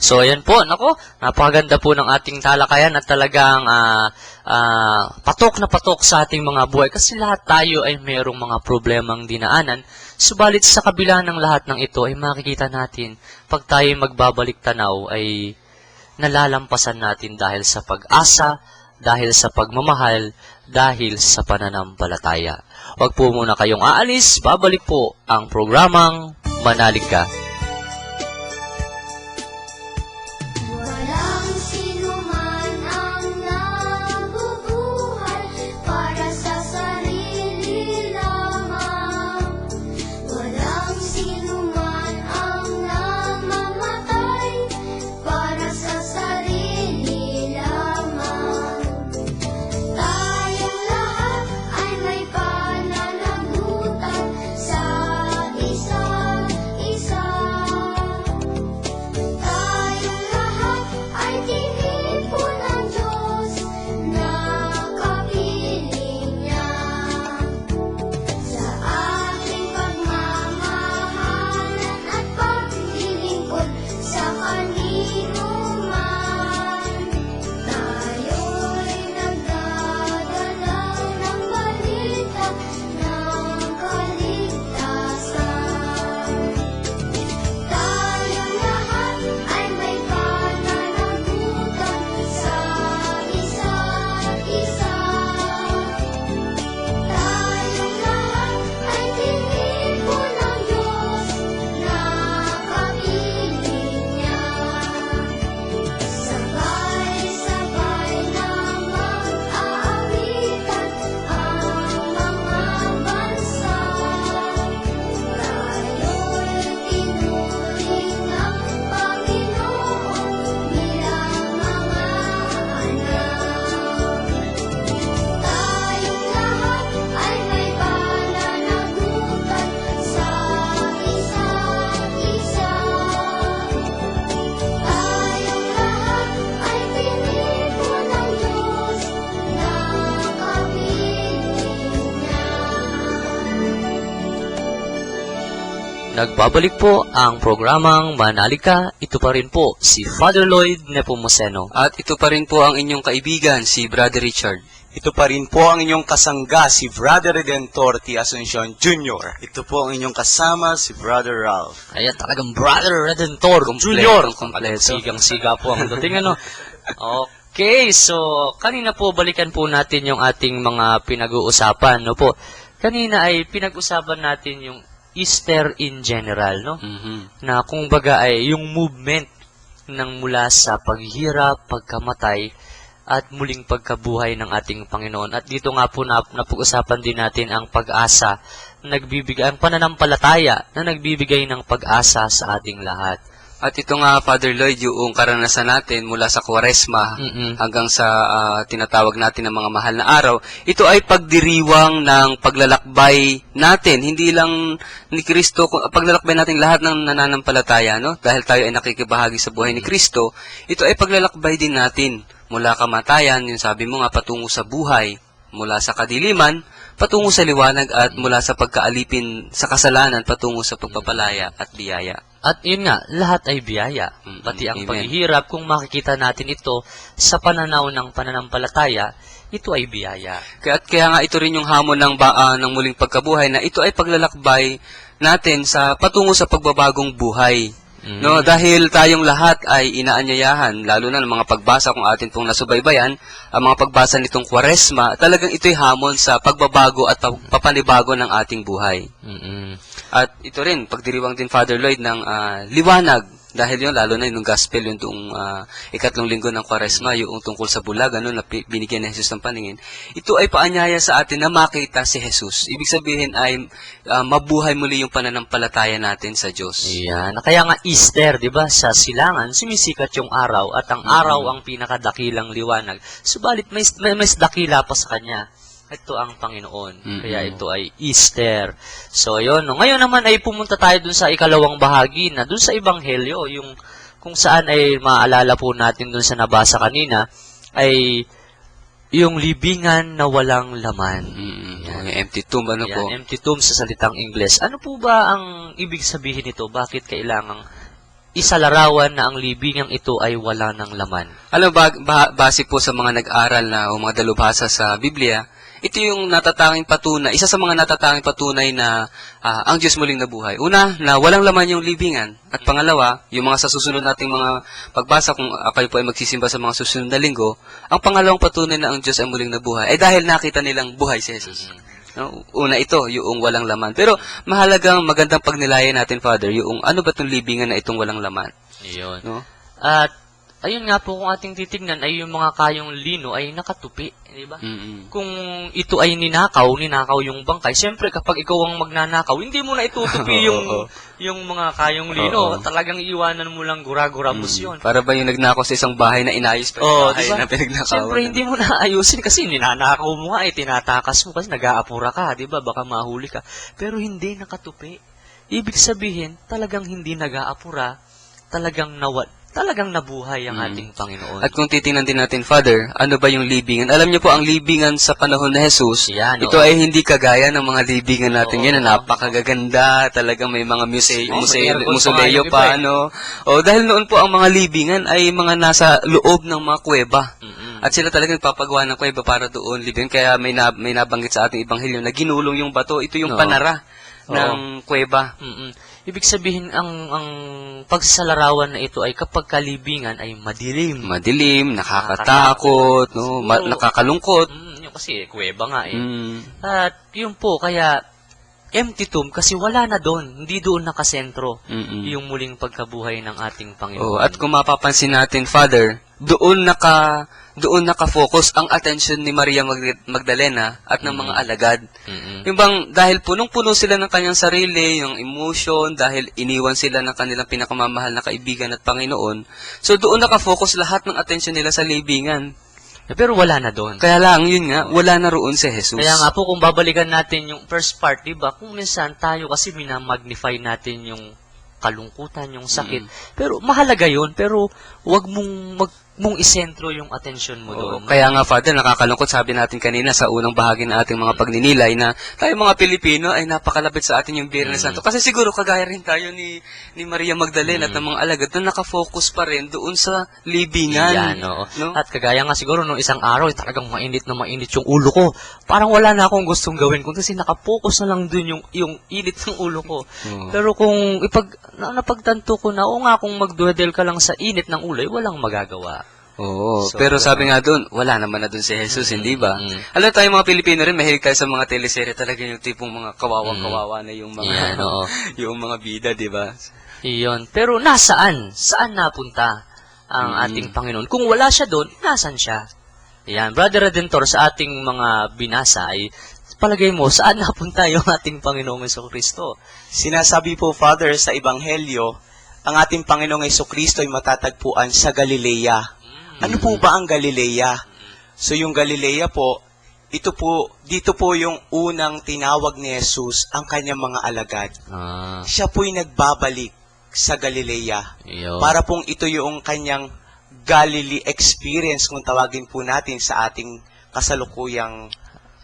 So, ayan po. Nako, napakaganda po ng ating talakayan at talagang patok na patok sa ating mga buhay kasi lahat tayo ay mayroong mga problemang dinaanan. Subalit sa kabila ng lahat ng ito ay makikita natin pag tayo magbabalik tanaw ay nalalampasan natin dahil sa pag-asa, dahil sa pagmamahal, dahil sa pananampalataya. Huwag po muna kayong aalis, babalik po ang programang Manalig Ka. Walang sinuman ang nabubuhay para sa sarili lamang. Walang sinuman ang namamatay para sa sarili lamang. Tayong lahat ay may pananagutan sa isa't isa. Nagbabalik po ang programang Manalika. Ito pa rin po si Father Lloyd Nepomuceno. At ito pa rin po ang inyong kaibigan, si Brother Richard. Ito pa rin po ang inyong kasangga, si Brother Redentor T. Asuncion Jr. Ito po ang inyong kasama, si Brother Ralph. Ayan, talagang Brother Redentor Jr. Sigang-siga po ang dating ano. Okay, so kanina po balikan po natin yung ating mga pinag-uusapan, no po. Kanina ay pinag-usapan natin yung Easter in general, no? Na kung baga ay yung movement ng mula sa paghihirap, pagkamatay, at muling pagkabuhay ng ating Panginoon. At dito nga po napag-usapan din natin ang pag-asa, ang pananampalataya na nagbibigay ng pag-asa sa ating lahat. At ito nga, Father Lloyd, yung karanasan natin mula sa Kwaresma hanggang sa tinatawag natin ng mga mahal na araw, ito ay pagdiriwang ng paglalakbay natin. Hindi lang ni Kristo, paglalakbay natin lahat ng nananampalataya, no? Dahil tayo ay nakikibahagi sa buhay ni Kristo, ito ay paglalakbay din natin mula kamatayan, yung sabi mo nga, patungo sa buhay, mula sa kadiliman, patungo sa liwanag, at mula sa pagkaalipin sa kasalanan, patungo sa pagpapalaya at biyaya. At yun nga, lahat ay biyaya. Pati ang Amen. paghihirap, kung makikita natin ito sa pananaw ng pananampalataya, ito ay biyaya. Kaya nga ito rin yung hamon ng muling pagkabuhay, na ito ay paglalakbay natin sa patungo sa pagbabagong buhay. No, dahil tayong lahat ay inaanyayahan, lalo na ng mga pagbasa kung atin pong nasubaybayan, ang mga pagbasa nitong Kwaresma, talagang ito'y hamon sa pagbabago at papanibago ng ating buhay. At ito rin, pagdiriwang din, Father Lloyd, ng liwanag. Dahil yun, lalo na yung gospel, yung tuong ikatlong linggo ng Kwaresma, yung tungkol sa bulag, na binigyan ni Jesus ng paningin. Ito ay paanyaya sa atin na makita si Jesus. Ibig sabihin ay mabuhay muli yung pananampalataya natin sa Diyos. Yan. Kaya nga Easter, di ba, sa silangan, sumisikat yung araw, at ang araw ang pinakadakilang liwanag. Subalit, may dakila pa sa kanya. Ito ang Panginoon. Kaya ito ay Easter. So, yun. No? Ngayon naman ay pumunta tayo dun sa ikalawang bahagi na dun sa Ebanghelyo, yung kung saan ay maalala po natin dun sa nabasa kanina, ay yung libingan na walang laman. Yung empty tomb, ano po? Yan, empty tomb sa salitang Ingles. Ano po ba ang ibig sabihin nito? Bakit kailangang isalarawan na ang libingang ito ay wala ng laman? Alam, base po sa mga nag-aral na o mga dalubhasa sa Biblia, ito yung natatanging patunay, isa sa mga natatanging patunay na ang Diyos muling nabuhay. Una, na walang laman yung libingan. At pangalawa, yung mga sa susunod nating mga pagbasa, kung kayo po ay magsisimba sa mga susunod na linggo, ang pangalawang patunay na ang Diyos ay muling nabuhay ay dahil nakita nilang buhay si Jesus. No? Una ito, yung walang laman. Pero mahalagang magandang pagnilayan natin, Father, yung ano ba itong libingan na itong walang laman? Iyon. No? At ayun nga po, kung ating titignan ay yung mga kayong lino ay nakatupi, di ba? Kung ito ay ninakaw yung bangkay, siyempre kapag ikaw ang magnanakaw, hindi mo na itutupi yung mga kayong lino. Talagang iiwanan mo lang gura-gurabos yun. Para ba yung nagnakaw sa isang bahay na inayos pa yung bahay diba? na pinagnakawan? Siyempre, hindi mo na ayusin kasi ninanakaw mo nga, tinatakas mo kasi nag-aapura ka, di ba? Baka mahuli ka. Pero hindi nakatupi. Ibig sabihin, talagang hindi nag-aapura, talagang nabuhay ang ating Panginoon. At kung titingnan din natin, Father, ano ba yung libingan? Alam niyo po, ang libingan sa panahon ni Jesus, Yan, ito ay hindi kagaya ng mga libingan natin yan na napakagaganda, talagang may mga museyo pa, ano. Dahil noon po ang mga libingan ay mga nasa loob ng mga kuweba. At sila talagang papagawa ng kuweba para doon libingan. Kaya may nabanggit sa ating Ebanghelyo na ginulong yung bato. Ito yung panara ng kuweba. Ibig sabihin, ang pagsasalarawan na ito ay kapag kalibingan ay madilim. Madilim, nakakatakot, no? Nakakalungkot. Yun kasi, kuweba nga eh. At yun po, kaya empty tomb kasi wala na doon. Hindi doon nakasentro yung muling pagkabuhay ng ating Panginoon. At kung mapapansin natin, Father, doon naka-focus ang attention ni Maria Magdalena at ng mga alagad. Yung bang dahil punong-puno sila ng kanyang sarili, yung emotion, dahil iniwan sila ng kanilang pinakamamahal na kaibigan at Panginoon. So doon naka-focus lahat ng attention nila sa libingan. Pero wala na doon. Kaya lang, yun nga, wala na roon si Jesus. Kaya nga po, kung babalikan natin yung first part, diba, kung minsan tayo kasi minamagnify natin yung kalungkutan, yung sakit. Pero mahalaga yun, pero wag mong mong isentro yung atensyon mo doon. Oo, kaya nga, Father, nakakalungkot, sabi natin kanina sa unang bahagi ng ating mga pagninilay na tayo mga Pilipino ay napakalapit sa atin yung Biyernes Santo. Kasi siguro kagaya rin tayo ni Maria Magdalena at ng mga alagad na nakafocus pa rin doon sa libingan. Yan, oo. No? At kagaya nga siguro nung isang araw, talagang mainit na mainit yung ulo ko. Parang wala na akong gustong gawin kasi nakapokus na lang dun yung init ng ulo ko. Oo. Pero kung napagtanto ko na, o nga kung magdwedel ka lang sa init ng ulo, ay walang magagawa. Oo, So, pero sabi nga doon, wala naman na doon si Jesus, hindi ba? Alam tayo mga Pilipino rin, mahilig tayo sa mga teleserye talaga yung tipong mga kawawang-kawawa na yung mga Yan, oo. yung mga bida, di ba? Iyon. Pero nasaan? Saan napunta ang ating Panginoon? Kung wala siya doon, nasan siya? Yan. Brother Redentor, sa ating mga binasa ay palagay mo, saan napunta yung ating Panginoong Jesucristo? Sinasabi po, Father, sa Ebanghelyo, ang ating Panginoong Jesucristo ay matatagpuan sa Galilea. Ano po ba ang Galilea? So yung Galilea po, dito po yung unang tinawag ni Jesus ang kanyang mga alagad. Siya po'y nagbabalik sa Galilea. Iyon. Para pong ito yung kanyang Galilee experience kung tawagin po natin sa ating kasalukuyang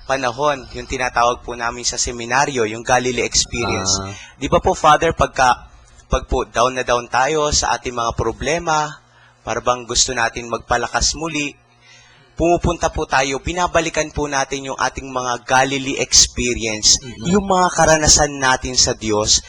panahon, yung tinatawag po namin sa seminaryo, yung Galilee experience. Di ba po, Father, pag po down na down tayo sa ating mga problema, para bang gusto natin magpalakas muli, pumupunta po tayo, binabalikan po natin yung ating mga Galilee experience, yung mga karanasan natin sa Diyos.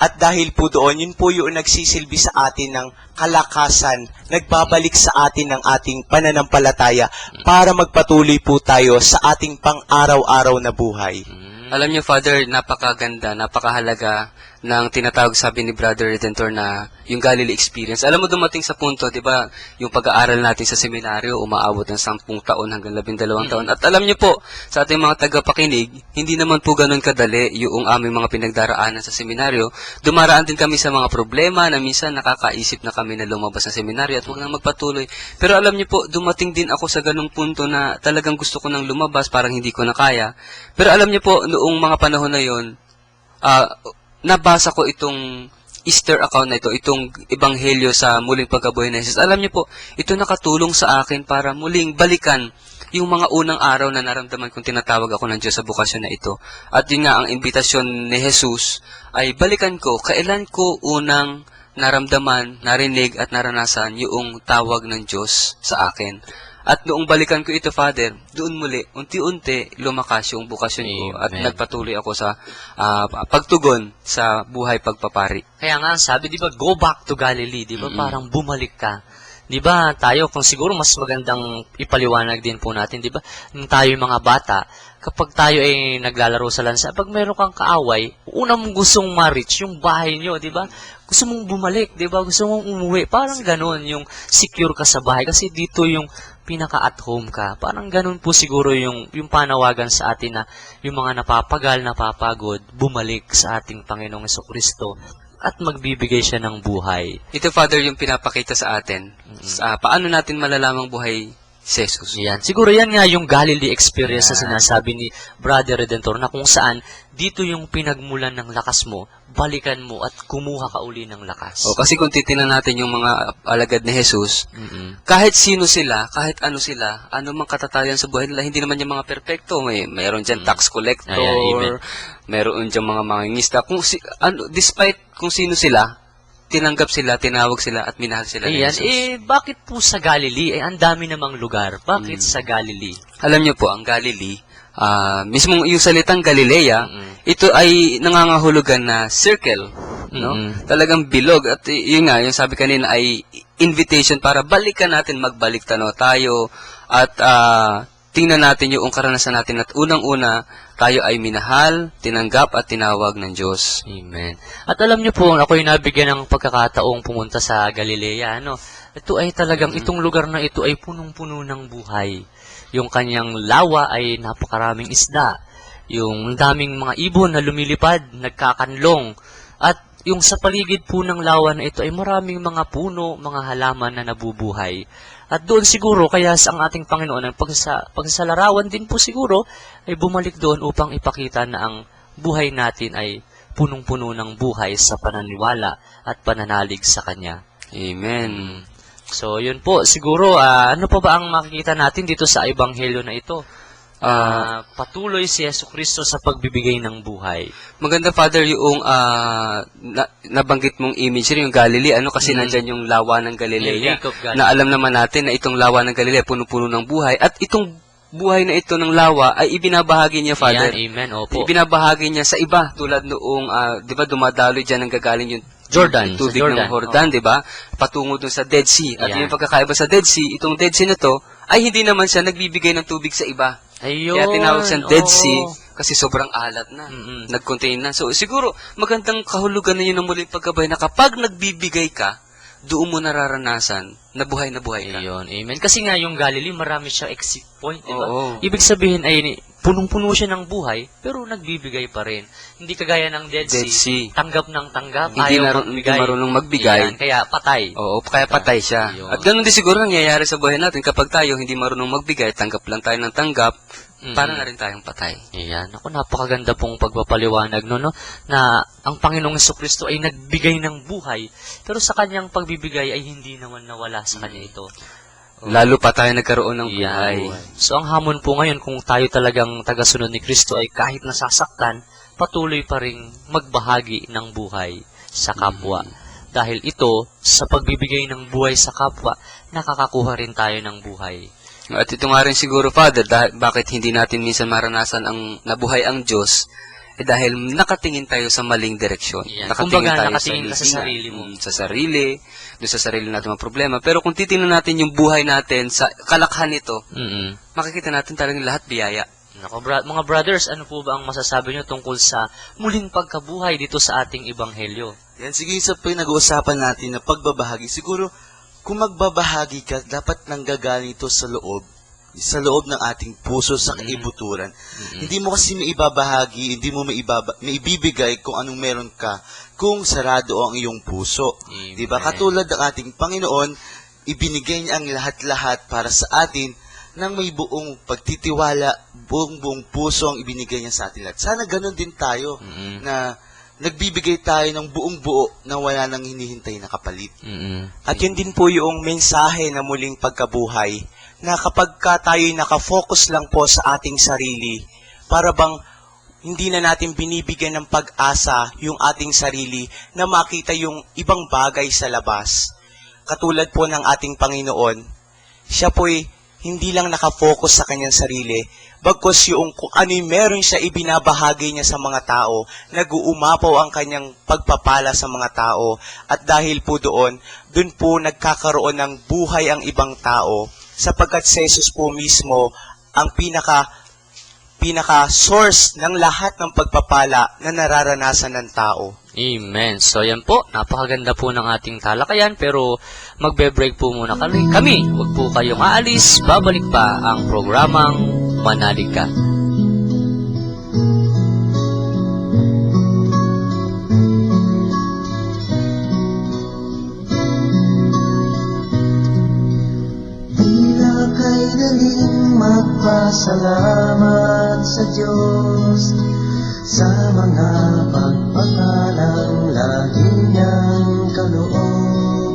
At dahil po doon, yun po yung nagsisilbi sa atin ng kalakasan, nagbabalik sa atin ng ating pananampalataya para magpatuloy po tayo sa ating pang-araw-araw na buhay. Alam niyo, Father, napakaganda, napakahalaga ng tinatawag, sabi ni Brother Redentor, na yung Galilee experience. Alam mo, dumating sa punto, di ba, yung pag-aaral natin sa seminaryo, umaabot ng 10 taon hanggang 12 taon. At alam niyo po, sa ating mga tagapakinig, hindi naman po ganun kadali yung aming mga pinagdaraanan sa seminaryo. Dumaraan din kami sa mga problema na minsan nakakaisip na kami na lumabas sa seminaryo at huwag nang magpatuloy. Pero alam niyo po, dumating din ako sa ganung punto na talagang gusto ko nang lumabas, parang hindi ko na kaya. Pero alam niyo po, noong mga panahon na yon, nabasa ko itong Easter account na ito, itong ebanghelyo sa muling pagkabuhay ni Jesus. Alam niyo po, ito nakatulong sa akin para muling balikan yung mga unang araw na naramdaman kong tinatawag ako ng Diyos sa bukasyon na ito. At yun nga, ang imbitasyon ni Jesus ay balikan ko, kailan ko unang naramdaman, narinig at naranasan yung tawag ng Diyos sa akin. At noong balikan ko ito, Father, doon muli, unti-unti, lumakas yung bukasyon ko at Amen. nagpatuloy ako sa pagtugon sa buhay pagpapari. Kaya nga, sabi, di ba, go back to Galilee, di ba, parang bumalik ka. Di ba, tayo, kung siguro mas magandang ipaliwanag din po natin, di ba, nung tayo yung mga bata, kapag tayo ay naglalaro sa lansa, pag meron kang kaaway, una mong gustong ma-reach yung bahay nyo, di ba? Gusto mong bumalik, di ba? Gusto mong umuwi. Parang ganun, yung secure ka sa bahay. Kasi dito yung pinaka-at home ka. Parang ganun po siguro yung panawagan sa atin na yung mga napapagal, napapagod, bumalik sa ating Panginoong Jesucristo at magbibigay siya ng buhay. Ito, Father, yung pinapakita sa atin. Paano natin malalamang buhay si Jesus? Yan. Siguro yan nga yung Galilee experience na sinasabi ni Brother Redentor na kung saan dito yung pinagmulan ng lakas mo, balikan mo at kumuha ka uli ng lakas. O, kasi kung titingnan natin yung mga alagad ni Jesus, kahit sino sila, kahit ano sila, ano mang katatayan sa buhay nila, hindi naman yung mga perpekto. Mayroon dyan tax collector, Ayan, amen. mayroon dyan mga mangingista. Despite kung sino sila, tinanggap sila, tinawag sila, at minahal sila ni Ayan, Jesus. bakit po sa Galilee? Ang dami namang lugar. Bakit sa Galilee? Alam niyo po, ang Galilee, mismong yung salitang Galilea, ito ay nangangahulugan na circle, no? Talagang bilog. At yun nga, yung sabi kanina ay invitation para balikan natin, magbalik tanaw tayo, at tingnan natin yung karanasan natin at unang-una, tayo ay minahal, tinanggap at tinawag ng Diyos. Amen. At alam niyo po, ako yung nabigyan ng pagkakataong pumunta sa Galilea, ano? Ito ay talagang, itong lugar na ito ay punong-puno ng buhay. Yung kanyang lawa ay napakaraming isda. Yung daming mga ibon na lumilipad, nagkakanlong. At yung sa paligid po ng lawa na ito ay maraming mga puno, mga halaman na nabubuhay. At doon siguro, kaya sa ang ating Panginoon, ang pagsasalarawan din po siguro, ay bumalik doon upang ipakita na ang buhay natin ay punong-puno ng buhay sa pananiwala at pananalig sa Kanya. Amen. So, yun po. Siguro, ano pa ba ang makikita natin dito sa ebanghelyo na ito? Patuloy si Jesucristo sa pagbibigay ng buhay. Maganda, Father, yung nabanggit mong imagery, yung Galilee, kasi nandyan yung lawa ng Galilea, Lake of Galilee. na alam naman natin na itong lawa ng Galilea, puno-puno ng buhay, at itong buhay na ito ng lawa ay ibinabahagi niya, Father. Yan, amen, opo. Ibinabahagi niya sa iba, tulad noong, di ba, dumadaloy dyan ang gagaling yung Jordan, yung tubig sa Jordan. ng Jordan, di ba? Patungo dun sa Dead Sea. At Yan. yung pagkakaiba sa Dead Sea, itong Dead Sea na to, ay hindi naman siya nagbibigay ng tubig sa iba. Ayun. Kaya tinawag siyang Dead oo. Sea kasi sobrang alat na. Nag-contain na. So siguro, magandang kahulugan na yun ng muling pagkabay na kapag nagbibigay ka, doon mo nararanasan na buhay ka. Ayun, amen. Kasi nga yung Galilee, marami siyang exit point, di ba? Oo. Ibig sabihin ay punong-puno siya ng buhay, pero nagbibigay pa rin. Hindi kagaya ng Dead Dead Sea, Sea. tanggap ng tanggap, Hindi ayaw hindi marunong magbigay. Ayan, kaya patay. Oo, kaya patay siya. Ayun. At ganun din siguro nangyayari sa buhay natin kapag tayo hindi marunong magbigay, tanggap lang tayo ng tanggap, para na rin tayong patay. Ayan, ako napakaganda pong pagpapaliwanag no, na ang Panginoong Jesucristo ay nagbigay ng buhay, pero sa kanyang pagbibigay ay hindi naman nawala sa kanya ito. Lalo pa tayo nagkaroon ng buhay. Yan. So ang hamon po ngayon kung tayo talagang tagasunod ni Kristo ay kahit nasasaktan, patuloy pa ring magbahagi ng buhay sa kapwa. Dahil ito, sa pagbibigay ng buhay sa kapwa, nakakakuha rin tayo ng buhay. At ito nga rin siguro, Father, bakit hindi natin minsan maranasan ang nabuhay ang Diyos, dahil nakatingin tayo sa maling direksyon. Yan. Kumbaga, nakatingin ka sa lihinga. sarili mo. Sa sarili, doon sa sarili natin mga problema. Pero kung titingnan natin yung buhay natin sa kalakhan nito, makikita natin talagang lahat biyaya. Nako, mga brothers, ano po ba ang masasabi nyo tungkol sa muling pagkabuhay dito sa ating ebanghelyo? Yan, sige, sa pinag-uusapan natin na pagbabahagi, siguro, kung magbabahagi ka, dapat nanggagaling ito sa loob ng ating puso, sa kaibuturan. Hindi mo kasi maibabahagi, hindi mo maibibigay kung anong meron ka, kung sarado ang iyong puso. Amen. Diba? Katulad ng ating Panginoon, ibinigay niya ang lahat-lahat para sa atin, nang may buong pagtitiwala, buong puso ang ibinigay niya sa atin lahat. Sana ganun din tayo, na nagbibigay tayo ng buong buo na wala nang hinihintay na kapalit. At yun din po yung mensahe na muling pagkabuhay, na kapag ka tayo'y nakafocus lang po sa ating sarili, para bang hindi na natin binibigyan ng pag-asa yung ating sarili na makita yung ibang bagay sa labas. Katulad po ng ating Panginoon, siya po'y hindi lang nakafocus sa kanyang sarili, bagkus yung kung ano'y meron siya ibinabahagi niya sa mga tao, nag-uumapaw ang kanyang pagpapala sa mga tao, at dahil po doon po nagkakaroon ng buhay ang ibang tao, sapagkat si Jesus po mismo ang pinaka-source ng lahat ng pagpapala na nararanasan ng tao. Amen. So, yan po. Napakaganda po ng ating talakayan. Pero, magbe-break po muna kami. Huwag po kayong aalis. Babalik pa ang programang Manalig Ka. Tila kay daling magpasalamat sa Diyos sa mga pagpapalaang lagi niyang kaloob.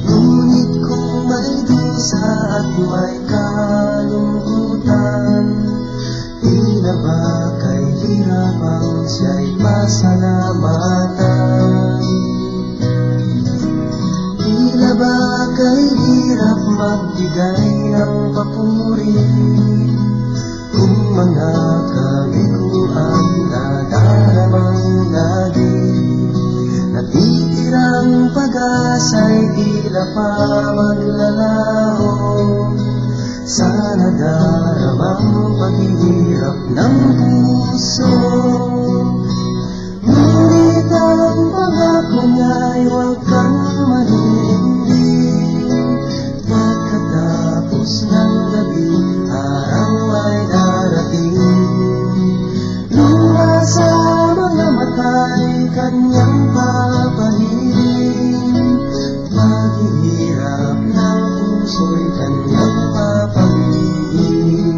Ngunit kung may dusa at may kalungkutan, tila ba kay hirap ang siya'y pasalamatan? Tila ba kay hirap magbigay ng papuri kung mga kabiguan na daramang lagi? Natitirang pag-asa'y tila pa maglalaho sa nadaramang paghihirap ng puso. Ngunit ang pangako niya'y huwag kang mahihindig. Pagkatapos ng gabi, araw ay darating. Luma sa mga mata'y kanyang papahiling. Paghihirap ng puso'y kanyang papaliin.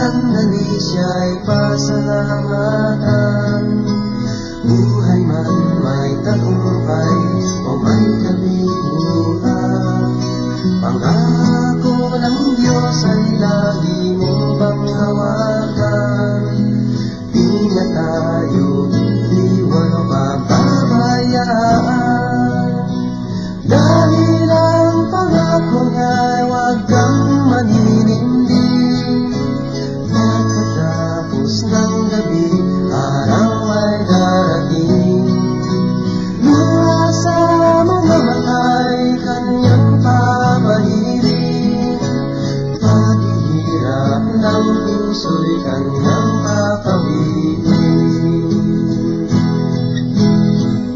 sandali siya'y pasalamatan. Buhay man may tagumpay o may kabiguan, pangako ng Diyos ay lagi mong panghawakan. Di na tayo iwan o pababayaan, dahil ang pangako niya'y huwag kang maninindig. Pagkatapos ng gabi, araw ay darating. Luha sa mga mata'y kanyang papahirin. Paghihirap ng puso'y kanyang papawiin.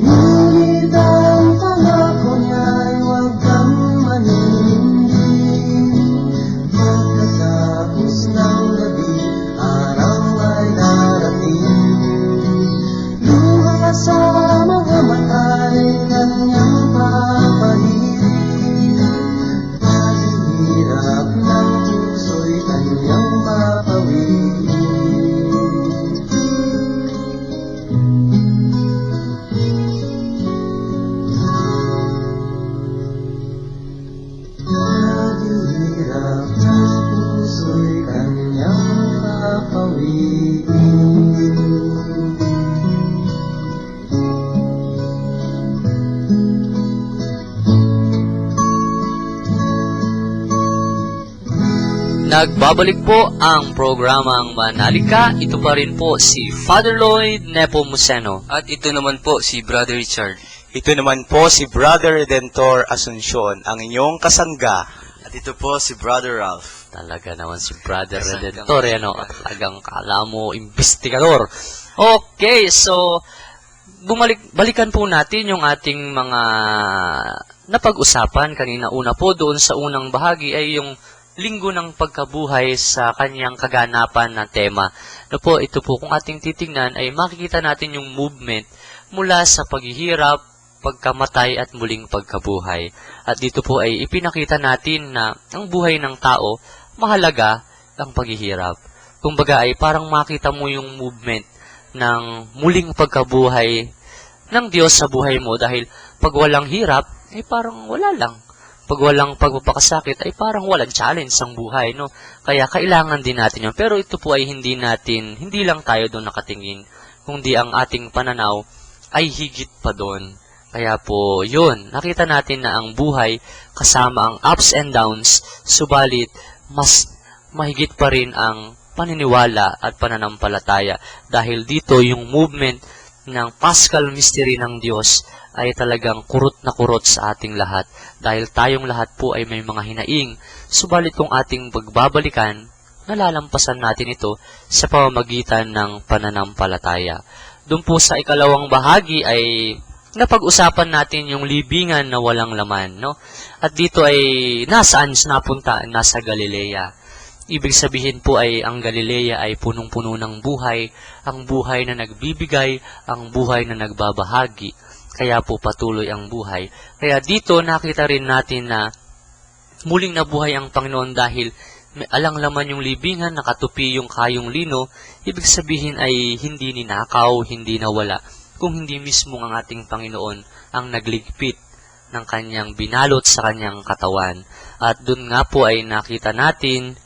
Ngunit ang pangako niya'y huwag kang maninindig. Pagkatapos ng gabi, araw ay darating. Luha sa mga mata'y kanyang papahirin. Paghihirap ng puso'y kanyang papawiin. Paghihirap ng puso'y kanyang papawiin. Nagbabalik po ang programang Manalika. Ito pa rin po si Father Lloyd Nepomuceno. At ito naman po si Brother Richard. Ito naman po si Brother Redentor Asuncion, ang inyong kasangga. At ito po si Brother Ralph. Talaga naman si Brother Redentor, ano? Talagang kala mo, investigador. Okay, so, balikan po natin yung ating mga napag-usapan kanina. Una po, doon sa unang bahagi ay yung linggo ng pagkabuhay sa kanyang kaganapan na tema. No po, ito po, kung ating titingnan, ay makikita natin yung movement mula sa paghihirap, pagkamatay at muling pagkabuhay. At dito po ay ipinakita natin na ang buhay ng tao, mahalaga ang paghihirap. Kumbaga ay parang makita mo yung movement ng muling pagkabuhay ng Diyos sa buhay mo dahil pag walang hirap, ay parang wala lang. Pag walang pagpapakasakit, ay parang walang challenge ang buhay, no? Kaya kailangan din natin yun. Pero ito po ay hindi lang tayo doon nakatingin, kundi ang ating pananaw ay higit pa doon. Kaya po, yun, nakita natin na ang buhay kasama ang ups and downs, subalit mas mahigit pa rin ang paniniwala at pananampalataya. Dahil dito yung movement ng Paschal Mystery ng Diyos ay talagang kurot na kurot sa ating lahat. Dahil tayong lahat po ay may mga hinaing, subalit kung ating pagbabalikan, nalalampasan natin ito sa pamamagitan ng pananampalataya. Doon po sa ikalawang bahagi ay napag-usapan natin yung libingan na walang laman, no? At dito ay nasaan napunta? Nasa Galilea. Ibig sabihin po ay ang Galilea ay punong-puno ng buhay, ang buhay na nagbibigay, ang buhay na nagbabahagi. Kaya po patuloy ang buhay. Kaya dito nakita rin natin na muling nabuhay ang Panginoon dahil may alang laman yung libingan, nakatupi yung kayong lino. Ibig sabihin ay hindi ninakaw, hindi nawala. Kung hindi mismo ang ating Panginoon ang nagligpit ng kanyang binalot sa kanyang katawan. At dun nga po ay nakita natin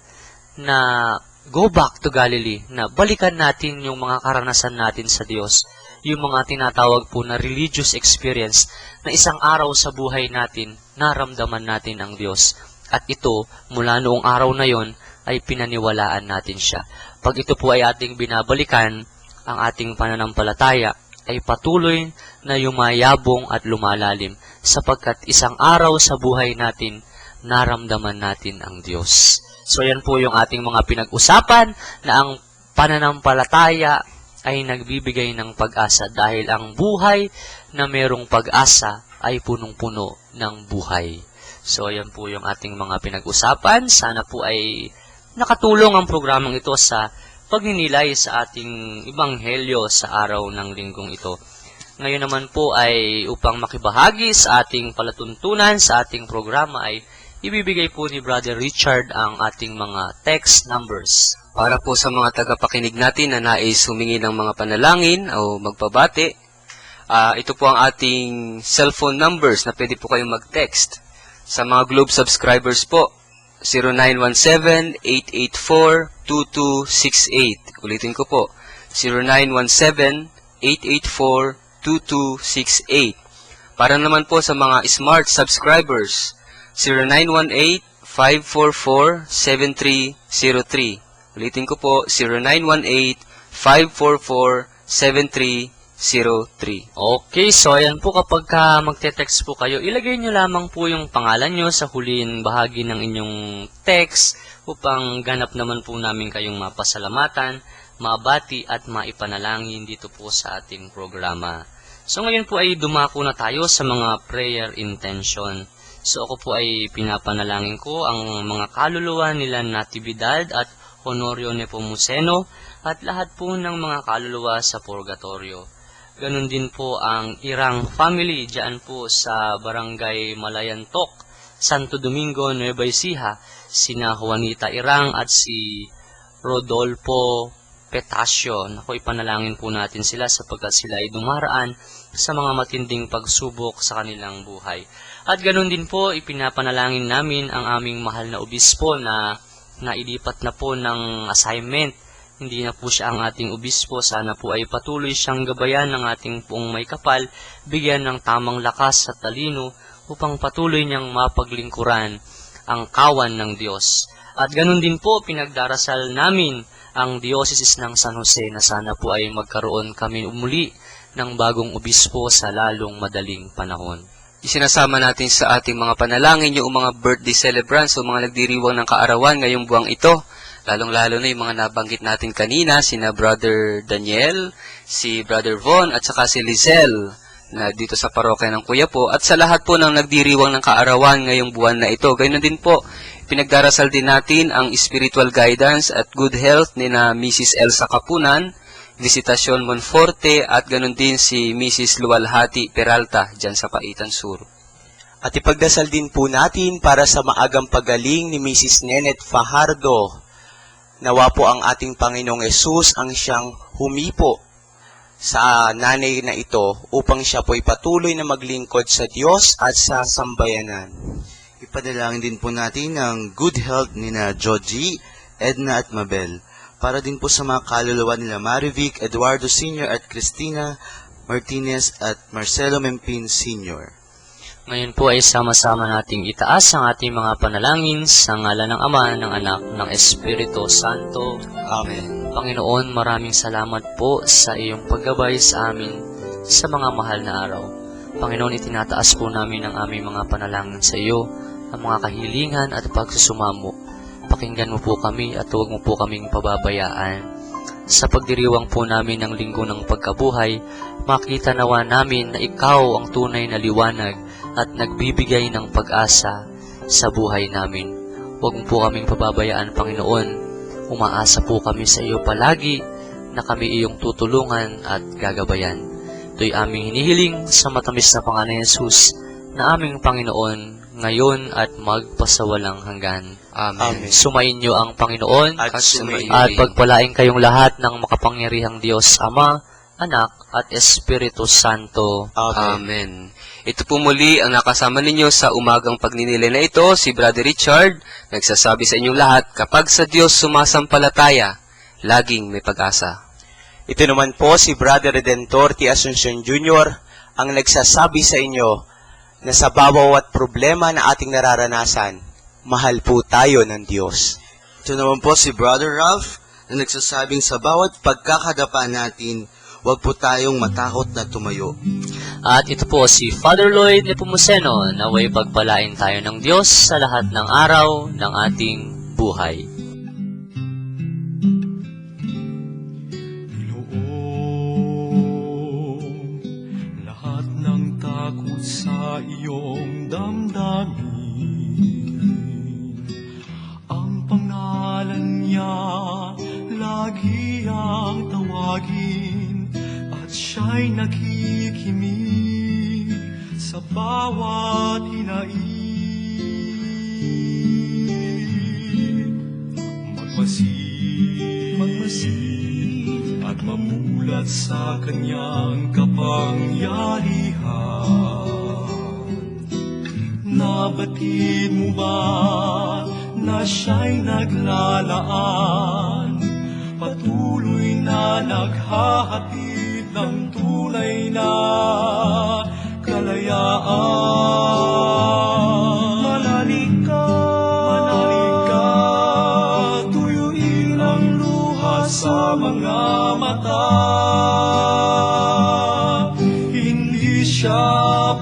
na go back to Galilee, na balikan natin yung mga karanasan natin sa Diyos, yung mga tinatawag po na religious experience, na isang araw sa buhay natin, naramdaman natin ang Diyos. At ito, mula noong araw na yon, ay pinaniwalaan natin siya. Pag ito po ay ating binabalikan, ang ating pananampalataya ay patuloy na yumayabong at lumalalim, sapagkat isang araw sa buhay natin, naramdaman natin ang Diyos. So yan po yung ating mga pinag-usapan na ang pananampalataya ay nagbibigay ng pag-asa dahil ang buhay na merong pag-asa ay punong-puno ng buhay. So yan po yung ating mga pinag-usapan. Sana po ay nakatulong ang programang ito sa pagninilay sa ating ebanghelyo sa araw ng linggong ito. Ngayon naman po ay upang makibahagi sa ating palatuntunan sa ating programa ay ibibigay po ni Brother Richard ang ating mga text numbers. Para po sa mga tagapakinig natin na nais humingi ng mga panalangin o magpabati, ito po ang ating cellphone numbers na pwede po kayong mag-text. Sa mga Globe subscribers po, 0917-884-2268. Ulitin ko po, 0917-884-2268. Para naman po sa mga smart subscribers, 0918-544-7303. Ulitin ko po, 0918-544-7303. Okay, so ayan po kapag magte-text po kayo, ilagay nyo lamang po yung pangalan nyo sa huling bahagi ng inyong text upang ganap naman po namin kayong mapasalamatan, mabati at maipanalangin dito po sa ating programa. So ngayon po ay dumako na tayo sa mga prayer intention. So ako po ay pinapanalangin ko ang mga kaluluwa nila Natividad at Honorio Nepomuceno at lahat po ng mga kaluluwa sa purgatorio. Ganon din po ang Irang family dyan po sa Barangay Malayantok, Santo Domingo, Nueva Ecija, sina Juanita Irang at si Rodolfo Petasio. Naku, ipanalangin po natin sila sapagkat sila ay dumaraan sa mga matinding pagsubok sa kanilang buhay. At ganon din po, ipinapanalangin namin ang aming mahal na obispo na nailipat na po ng assignment. Hindi na po siya ang ating obispo. Sana po ay patuloy siyang gabayan ng ating pong may kapal, bigyan ng tamang lakas at talino upang patuloy niyang mapaglingkuran ang kawan ng Diyos. At ganun din po, pinagdarasal namin ang Diocese ng San Jose na sana po ay magkaroon kami umuli ng bagong obispo sa lalong madaling panahon. Isinasama natin sa ating mga panalangin yung mga birthday celebrants o mga nagdiriwang ng kaarawan ngayong buwang ito. Lalong-lalo na yung mga nabanggit natin kanina, sina Brother Daniel, si Brother Von, at saka si Lizelle na dito sa parokya ng Kuya po. At sa lahat po ng nagdiriwang ng kaarawan ngayong buwan na ito. Gayun din po, pinagdarasal din natin ang spiritual guidance at good health ni na Mrs. Elsa Kapunan, Visitacion Monforte, at ganun din si Mrs. Luwalhati Peralta dyan sa Paitan Sur. At ipagdasal din po natin para sa maagang pagaling ni Mrs. Nenet Fajardo. Nawa po ang ating Panginoong Yesus ang siyang humipo sa nanay na ito upang siya po'y patuloy na maglingkod sa Diyos at sa sambayanan. Ipadalangin din po natin ang good health ni na Joji, Edna at Mabel. Para din po sa mga kaluluwa nila Marivic, Eduardo Sr. at Cristina Martinez at Marcelo Mempin Sr. Ngayon po ay sama-sama nating itaas ang ating mga panalangin sa ngalan ng Ama, ng Anak, ng Espiritu Santo. Amen. Panginoon, maraming salamat po sa iyong paggabay sa amin sa mga mahal na araw. Panginoon, itinataas po namin ang aming mga panalangin sa iyo, ang mga kahilingan at pagsusumamo. Pakinggan mo po kami at huwag mo po kaming pababayaan. Sa pagdiriwang po namin ng linggo ng pagkabuhay, makita nawa namin na ikaw ang tunay na liwanag at nagbibigay ng pag-asa sa buhay namin. Huwag mo po kaming pababayaan, Panginoon. Umaasa po kami sa iyo palagi na kami iyong tutulungan at gagabayan. Ito'y aming hinihiling sa matamis na pangalan ni Jesus na aming Panginoon ngayon at magpasawalang hanggan. Amen. Sumayin niyo ang Panginoon At sumayin at rin. pagpalain kayong lahat ng makapangyarihang Diyos, Ama, Anak, at Espiritu Santo. Amen. Amen. Ito po muli ang nakasama ninyo sa umagang pagninilay na ito, si Brother Richard, nagsasabi sa inyong lahat, kapag sa Diyos sumasampalataya, laging may pag-asa. Ito naman po si Brother Redentor T. Asuncion Jr. ang nagsasabi sa inyo na sa bawat problema na ating nararanasan, mahal po tayo ng Diyos. Ito naman po si Brother Ralph na nagsasabing sa bawat pagkakadapa natin, huwag po tayong matakot na tumayo. At ito po si Father Lloyd Nepomuceno, naway pagpalain tayo ng Diyos sa lahat ng araw ng ating buhay. Inoong lahat ng takot sa iyong damdamin. Ang pangalan niya lagi ang tawagin at siya'y nakikinig sa bawat hinaing. mapansin at mamulat sa kanyang kapangyarihan. Nabatid mo ba na siya'y naglalaan, patuloy na naghahatid ng tunay na kalayaan? Manalig ka, tuyuin ang luha sa mga mata. Hindi siya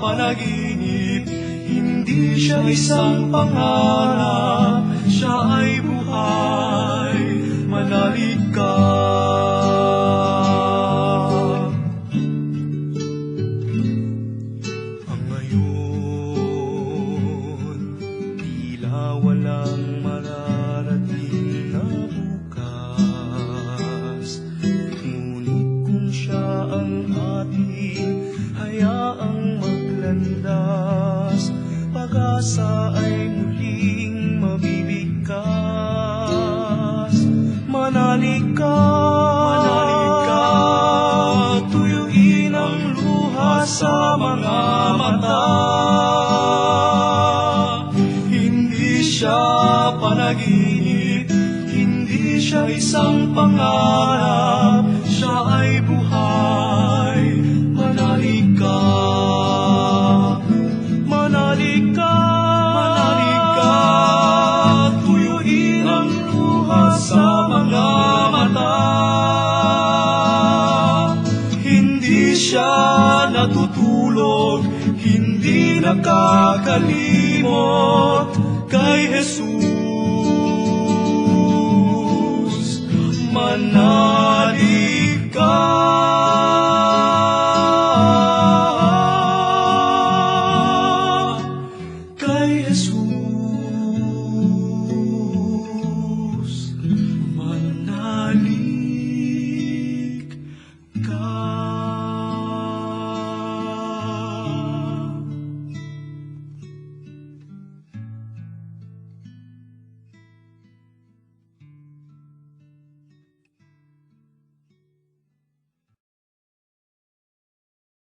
panaginip, hindi siya isang pangarap, siya ay buhay. Manalig ka. Ang ngayon, tila walang mararating na bukas. Ngunit kung siya ang ating hayaang maglandas, pag-asa ay muling mabibigkas. Manalig ka, tuyuin ang luha sa mga mata. Hindi siya panaginip, hindi siya isang pangarap, siya ay buhay. Manalig ka. Manalig ka, tuyuin ang luha sa mga mata. Hindi siya natutulog, hindi nakakalimot kay Jesus. Manalig ka.